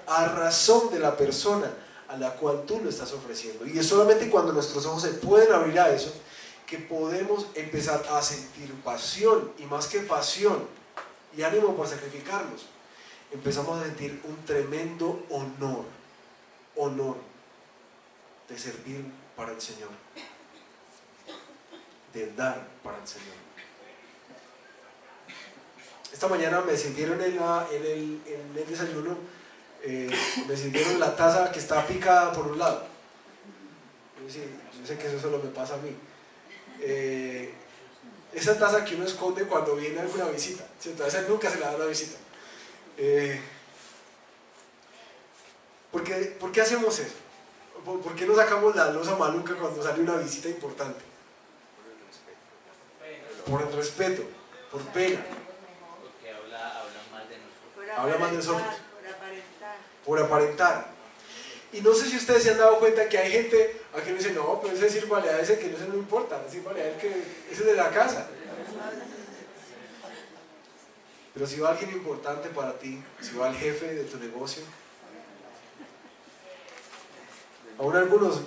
a razón de la persona a la cual tú lo estás ofreciendo. Y es solamente cuando nuestros ojos se pueden abrir a eso que podemos empezar a sentir pasión, y más que pasión y ánimo por sacrificarnos, empezamos a sentir un tremendo honor de servir para el Señor, de dar para el Señor. Esta mañana me sirvieron en el desayuno, me sirvieron la taza que está picada por un lado. Yo sé que eso solo me pasa a mí. Esa taza que uno esconde cuando viene alguna visita, ¿cierto? A esa nunca se le da una visita. ¿Por qué hacemos eso? ¿Por qué no sacamos la loza maluca cuando sale una visita importante? Por el respeto, por pena. Porque habla mal de nosotros. Habla mal de nosotros. Por aparentar. Y no sé si ustedes se han dado cuenta que hay gente a quien dice, no, pero ese sírvale a ese que no se le importa, sírvale a él que ese es de la casa. Pero si va alguien importante para ti, si va el jefe de tu negocio, aún algunos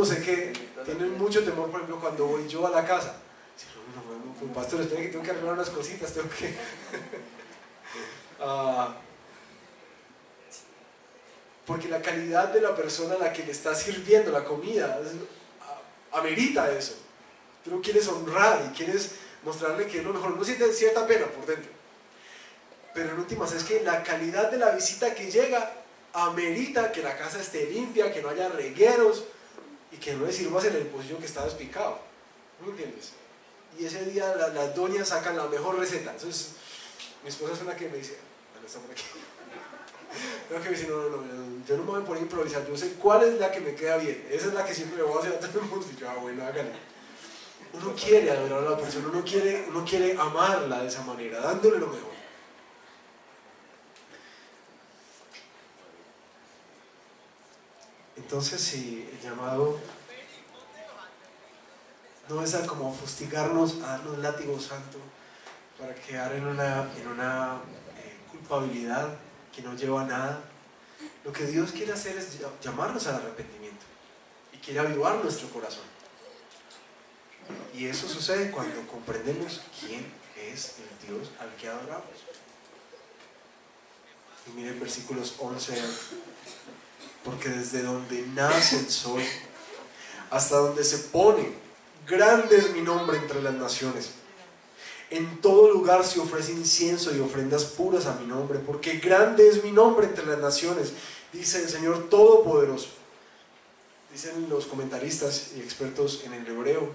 sé que tienen mucho temor, por ejemplo, cuando voy yo a la casa. No, pastor, espera que tengo que arreglar unas cositas, tengo que... porque la calidad de la persona a la que le está sirviendo la comida amerita eso. Tú lo quieres honrar y quieres mostrarle que es lo mejor. Uno siente cierta pena por dentro, pero en últimas es que la calidad de la visita que llega amerita que la casa esté limpia, que no haya regueros y que no le sirvas en el pocillo que está despicado. ¿No me entiendes? Y ese día las doñas sacan la mejor receta. Entonces mi esposa es una que me dice, no está por aquí. No, que me dice, no, yo no me voy a poner a improvisar, yo sé cuál es la que me queda bien, esa es la que siempre le voy a hacer a todo el mundo. Y yo, bueno, hágale. Uno quiere adorar a la persona, uno quiere amarla de esa manera, dándole lo mejor. Entonces, si el llamado no es a como fustigarnos, a darnos un látigo santo para quedar en una culpabilidad que no lleva a nada. Lo que Dios quiere hacer es llamarnos al arrepentimiento y quiere avivar nuestro corazón. Y eso sucede cuando comprendemos quién es el Dios al que adoramos. Y miren versículos 11. Porque desde donde nace el sol hasta donde se pone, grande es mi nombre entre las naciones. En todo lugar se ofrece incienso y ofrendas puras a mi nombre, porque grande es mi nombre entre las naciones, dice el Señor Todopoderoso. Dicen los comentaristas y expertos en el hebreo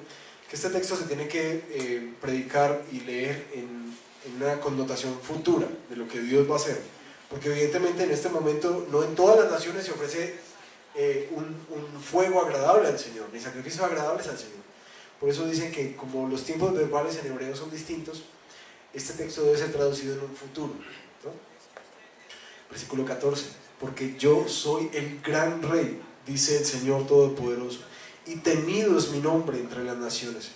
que este texto se tiene que predicar y leer en una connotación futura de lo que Dios va a hacer, porque evidentemente en este momento no en todas las naciones se ofrece un fuego agradable al Señor, ni sacrificios agradables al Señor. Por eso dicen que como los tiempos verbales en hebreo son distintos, este texto debe ser traducido en un futuro, ¿no? Versículo 14: porque yo soy el gran rey, dice el Señor Todopoderoso, y temido es mi nombre entre las naciones.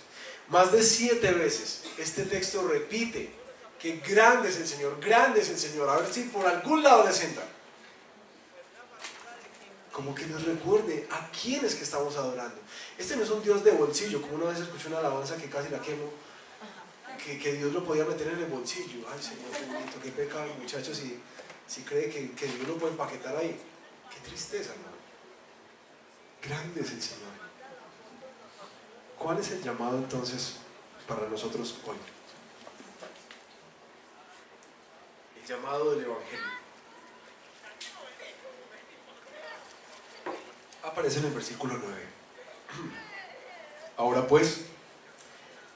Más de 7 veces este texto repite que grande es el Señor, grande es el Señor. A ver si por algún lado le sienta. Como que nos recuerde a quién es que estamos adorando. Este no es un Dios de bolsillo, como una vez escuché una alabanza que casi la quemo, que Dios lo podía meter en el bolsillo. Ay Señor, qué bonito, qué pecado, muchachos, si cree que Dios lo puede empaquetar ahí. Qué tristeza, hermano. Grande es el Señor. ¿Cuál es el llamado entonces para nosotros hoy? El llamado del Evangelio aparece en el versículo 9. Ahora pues,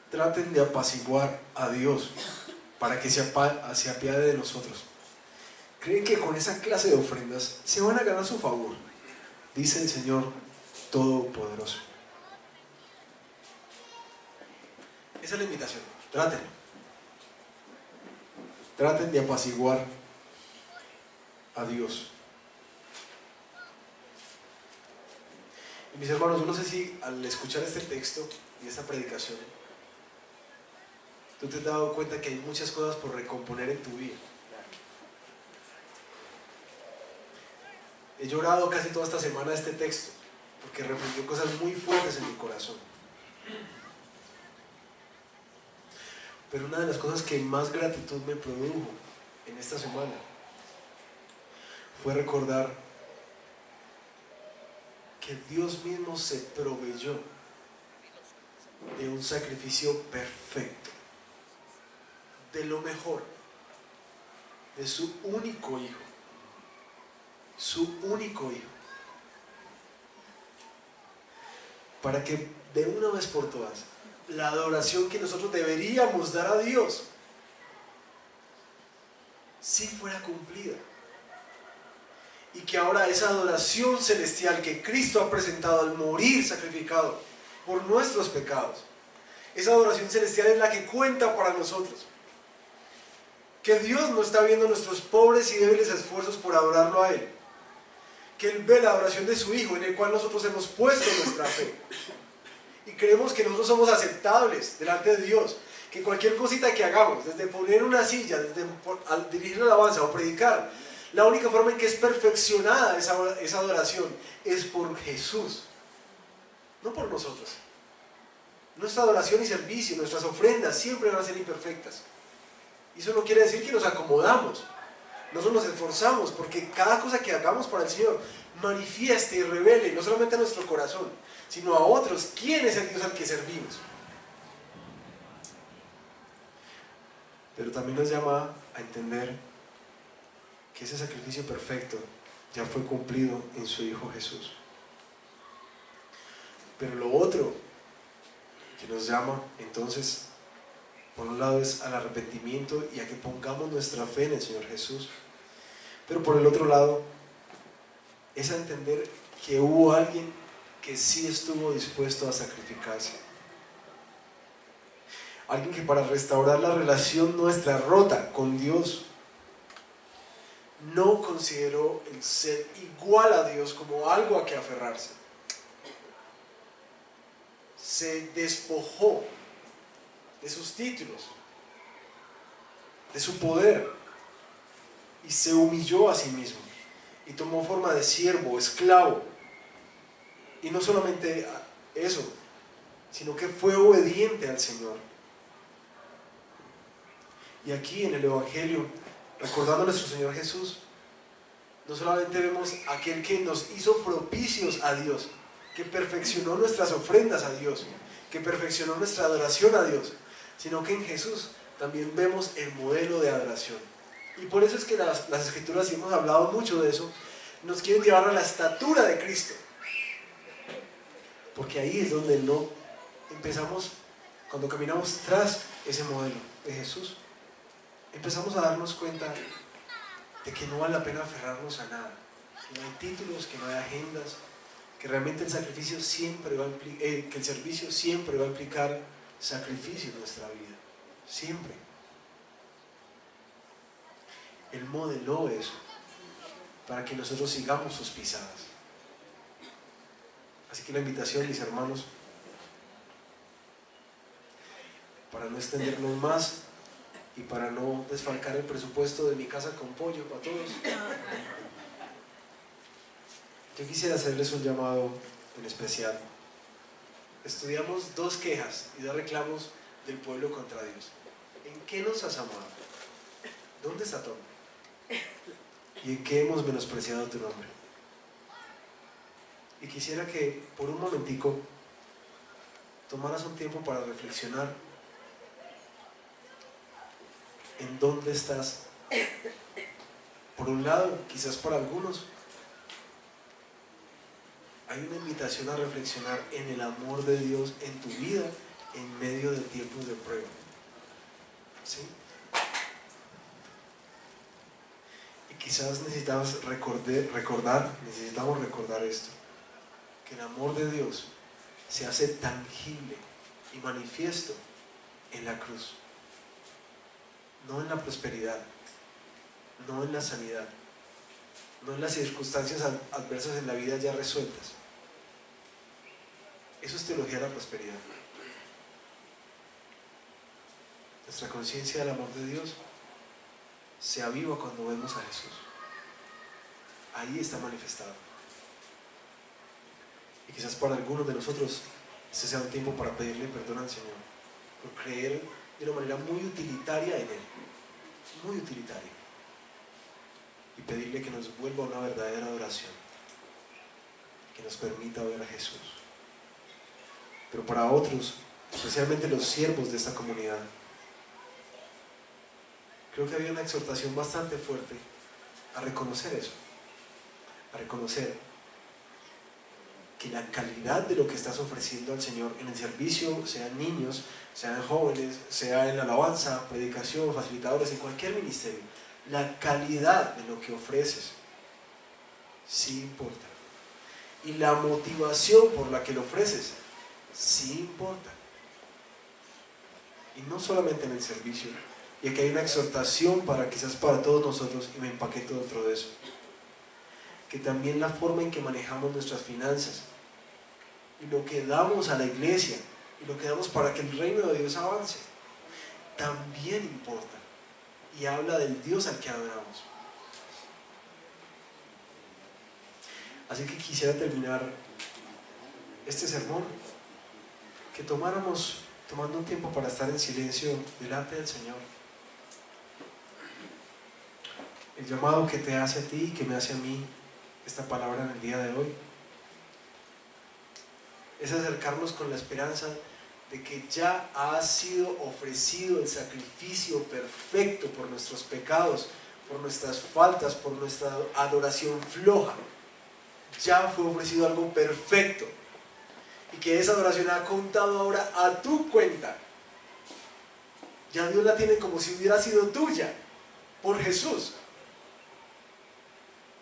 traten de apaciguar a Dios para que se apiade de nosotros. ¿Creen que con esa clase de ofrendas se van a ganar su favor? Dice el Señor Todopoderoso. Esa es la invitación. Traten de apaciguar a Dios. Y mis hermanos, yo no sé si al escuchar este texto y esta predicación, tú te has dado cuenta que hay muchas cosas por recomponer en tu vida. He llorado casi toda esta semana este texto, porque reprendió cosas muy fuertes en mi corazón. Pero una de las cosas que más gratitud me produjo en esta semana fue recordar que Dios mismo se proveyó de un sacrificio perfecto, de lo mejor, de su único hijo, para que de una vez por todas la adoración que nosotros deberíamos dar a Dios sí fuera cumplida, y que ahora esa adoración celestial que Cristo ha presentado al morir sacrificado por nuestros pecados, esa adoración celestial es la que cuenta para nosotros. Que Dios no está viendo nuestros pobres y débiles esfuerzos por adorarlo a Él, que Él ve la adoración de su Hijo, en el cual nosotros hemos puesto nuestra fe y creemos que nosotros somos aceptables delante de Dios, que cualquier cosita que hagamos, desde poner una silla, desde dirigir la alabanza o predicar, la única forma en que es perfeccionada esa adoración es por Jesús, no por nosotros. Nuestra adoración y servicio, nuestras ofrendas siempre van a ser imperfectas. Y eso no quiere decir que nos acomodamos. Nosotros nos esforzamos porque cada cosa que hagamos para el Señor manifieste y revele no solamente a nuestro corazón, sino a otros quién es el Dios al que servimos. Pero también nos llama a entender que ese sacrificio perfecto ya fue cumplido en su Hijo Jesús. Pero lo otro que nos llama entonces, por un lado, es al arrepentimiento y a que pongamos nuestra fe en el Señor Jesús. Pero por el otro lado, es a entender que hubo alguien que sí estuvo dispuesto a sacrificarse. Alguien que para restaurar la relación nuestra rota con Dios, no consideró el ser igual a Dios como algo a que aferrarse. Se despojó de sus títulos, de su poder, y se humilló a sí mismo y tomó forma de siervo, esclavo. Y no solamente eso, sino que fue obediente al Señor. Y aquí en el Evangelio, recordando a nuestro Señor Jesús, no solamente vemos a aquel que nos hizo propicios a Dios, que perfeccionó nuestras ofrendas a Dios, que perfeccionó nuestra adoración a Dios, sino que en Jesús también vemos el modelo de adoración. Y por eso es que las escrituras, y hemos hablado mucho de eso, nos quieren llevar a la estatura de Cristo. Porque ahí es donde no empezamos, cuando caminamos tras ese modelo de Jesús, empezamos a darnos cuenta de que no vale la pena aferrarnos a nada, que no hay títulos, que no hay agendas, que realmente el sacrificio siempre va a que el servicio siempre va a implicar sacrificio en nuestra vida, siempre. Él modeló eso para que nosotros sigamos sus pisadas. Así que la invitación, mis hermanos, para no extendernos más y para no desfalcar el presupuesto de mi casa con pollo para todos, yo quisiera hacerles un llamado en especial. Estudiamos 2 quejas y 2 reclamos del pueblo contra Dios. ¿En qué nos has amado? ¿Dónde está tu amor? ¿Y en qué hemos menospreciado tu nombre? Y quisiera que por un momentico tomaras un tiempo para reflexionar en dónde estás. Por un lado, quizás para algunos, hay una invitación a reflexionar en el amor de Dios en tu vida en medio de tiempos de prueba. ¿Sí? Y quizás necesitamos recordar esto, que el amor de Dios se hace tangible y manifiesto en la cruz, no en la prosperidad, no en la sanidad, no en las circunstancias adversas en la vida ya resueltas. Eso es teología de la prosperidad. Nuestra conciencia del amor de Dios se aviva cuando vemos a Jesús. Ahí está manifestado. Y quizás para algunos de nosotros ese sea un tiempo para pedirle perdón al Señor por creer de una manera muy utilitaria en Él, muy utilitaria, y pedirle que nos vuelva a una verdadera adoración, que nos permita ver a Jesús. Pero para otros, especialmente los siervos de esta comunidad, creo que había una exhortación bastante fuerte a reconocer eso, a reconocer que la calidad de lo que estás ofreciendo al Señor en el servicio, sean niños, sean jóvenes, sea en la alabanza, predicación, facilitadores, en cualquier ministerio, la calidad de lo que ofreces sí importa. Y la motivación por la que lo ofreces sí importa. Y no solamente en el servicio. Y aquí hay una exhortación quizás para todos nosotros, y me empaqueto dentro de eso, que también la forma en que manejamos nuestras finanzas y lo que damos a la iglesia y lo que damos para que el reino de Dios avance también importa y habla del Dios al que adoramos. Así que quisiera terminar este sermón que tomando un tiempo para estar en silencio delante del Señor. El llamado que te hace a ti y que me hace a mí esta palabra en el día de hoy es acercarnos con la esperanza de que ya ha sido ofrecido el sacrificio perfecto por nuestros pecados, por nuestras faltas, por nuestra adoración floja. Ya fue ofrecido algo perfecto y que esa adoración ha contado ahora a tu cuenta. Ya Dios la tiene como si hubiera sido tuya por Jesús.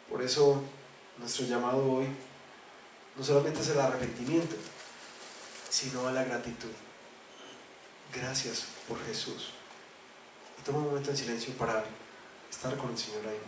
Por eso nuestro llamado hoy no solamente es el arrepentimiento, sino a la gratitud. Gracias por Jesús. Y toma un momento en silencio para estar con el Señor ahí.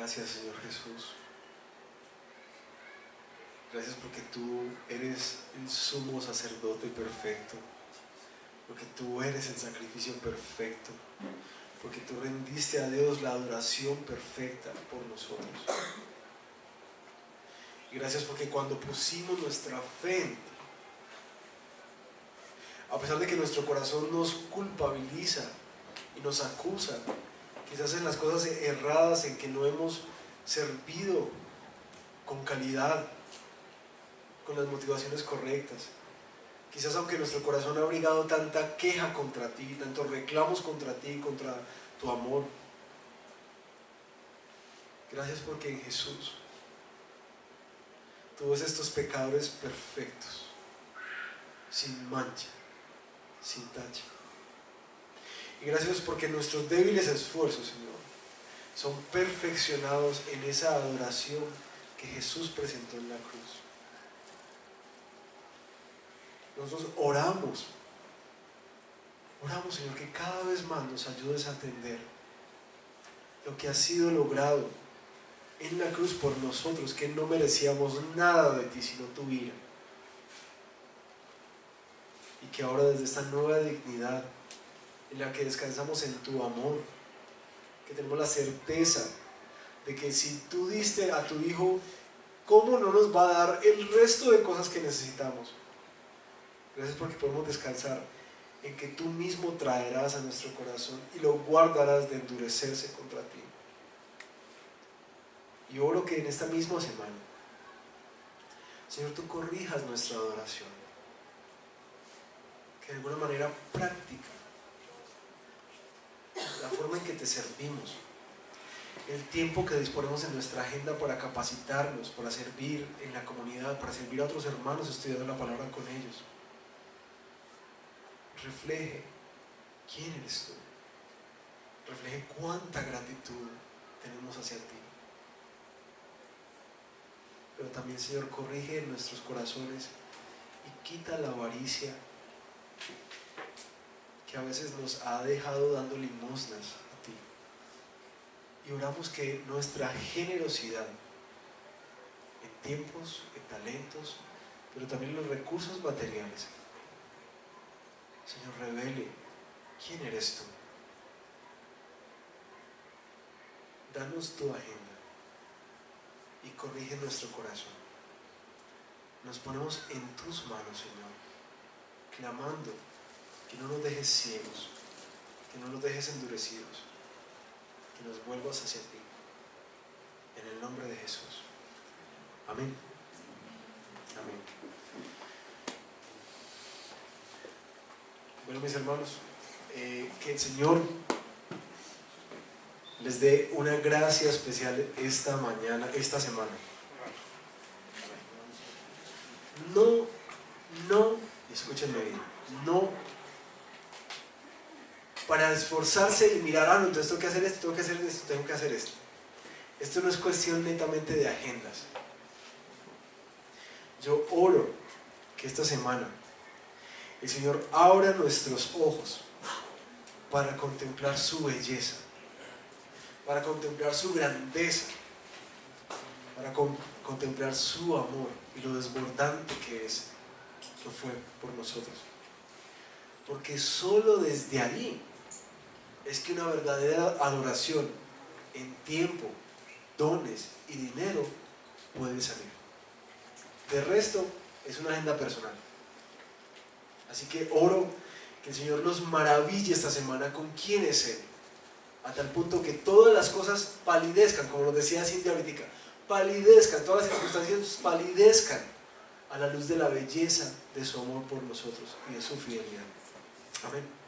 Gracias, Señor Jesús. Gracias porque tú eres el sumo sacerdote perfecto, porque tú eres el sacrificio perfecto, porque tú rendiste a Dios la adoración perfecta por nosotros. Y gracias porque cuando pusimos nuestra fe en ti, a pesar de que nuestro corazón nos culpabiliza y nos acusa, quizás en las cosas erradas, en que no hemos servido con calidad, con las motivaciones correctas, quizás aunque nuestro corazón ha abrigado tanta queja contra ti, tantos reclamos contra ti, contra tu amor, gracias porque en Jesús tú ves estos pecadores perfectos, sin mancha, sin tacha. Y gracias porque nuestros débiles esfuerzos, Señor, son perfeccionados en esa adoración que Jesús presentó en la cruz. Nosotros oramos, Señor, que cada vez más nos ayudes a entender lo que ha sido logrado en la cruz por nosotros, que no merecíamos nada de ti sino tu ira, y que ahora desde esta nueva dignidad en la que descansamos en tu amor, que tenemos la certeza de que si tú diste a tu Hijo, ¿cómo no nos va a dar el resto de cosas que necesitamos? Gracias porque podemos descansar en que tú mismo traerás a nuestro corazón y lo guardarás de endurecerse contra ti. Y oro que en esta misma semana, Señor, tú corrijas nuestra adoración, que de alguna manera práctica, la forma en que te servimos, el tiempo que disponemos en nuestra agenda para capacitarnos, para servir en la comunidad, para servir a otros hermanos estudiando la palabra con ellos, refleje quién eres tú, refleje cuánta gratitud tenemos hacia ti. Pero también, Señor, corrige en nuestros corazones y quita la avaricia que a veces nos ha dejado dando limosnas a ti. Y oramos que nuestra generosidad en tiempos, en talentos, pero también en los recursos materiales, Señor, revele quién eres tú. Danos tu agenda y corrige nuestro corazón. Nos ponemos en tus manos, Señor, clamando que no nos dejes ciegos, que no nos dejes endurecidos, que nos vuelvas hacia ti. En el nombre de Jesús. Amén. Amén. Bueno, mis hermanos, que el Señor les dé una gracia especial esta mañana, esta semana. No, escúchenme bien, no para esforzarse y mirar, no, entonces tengo que hacer esto, tengo que hacer esto, tengo que hacer esto. Esto no es cuestión netamente de agendas. Yo oro que esta semana el Señor abra nuestros ojos para contemplar su belleza, para contemplar su grandeza, para contemplar su amor y lo desbordante que es, que fue por nosotros. Porque solo desde ahí es que una verdadera adoración en tiempo, dones y dinero puede salir. De resto es una agenda personal. Así que oro que el Señor nos maraville esta semana con quién es Él, a tal punto que todas las cosas palidezcan, como nos decía Cintia ahorita, palidezcan, todas las circunstancias palidezcan a la luz de la belleza de su amor por nosotros y de su fidelidad. Amén.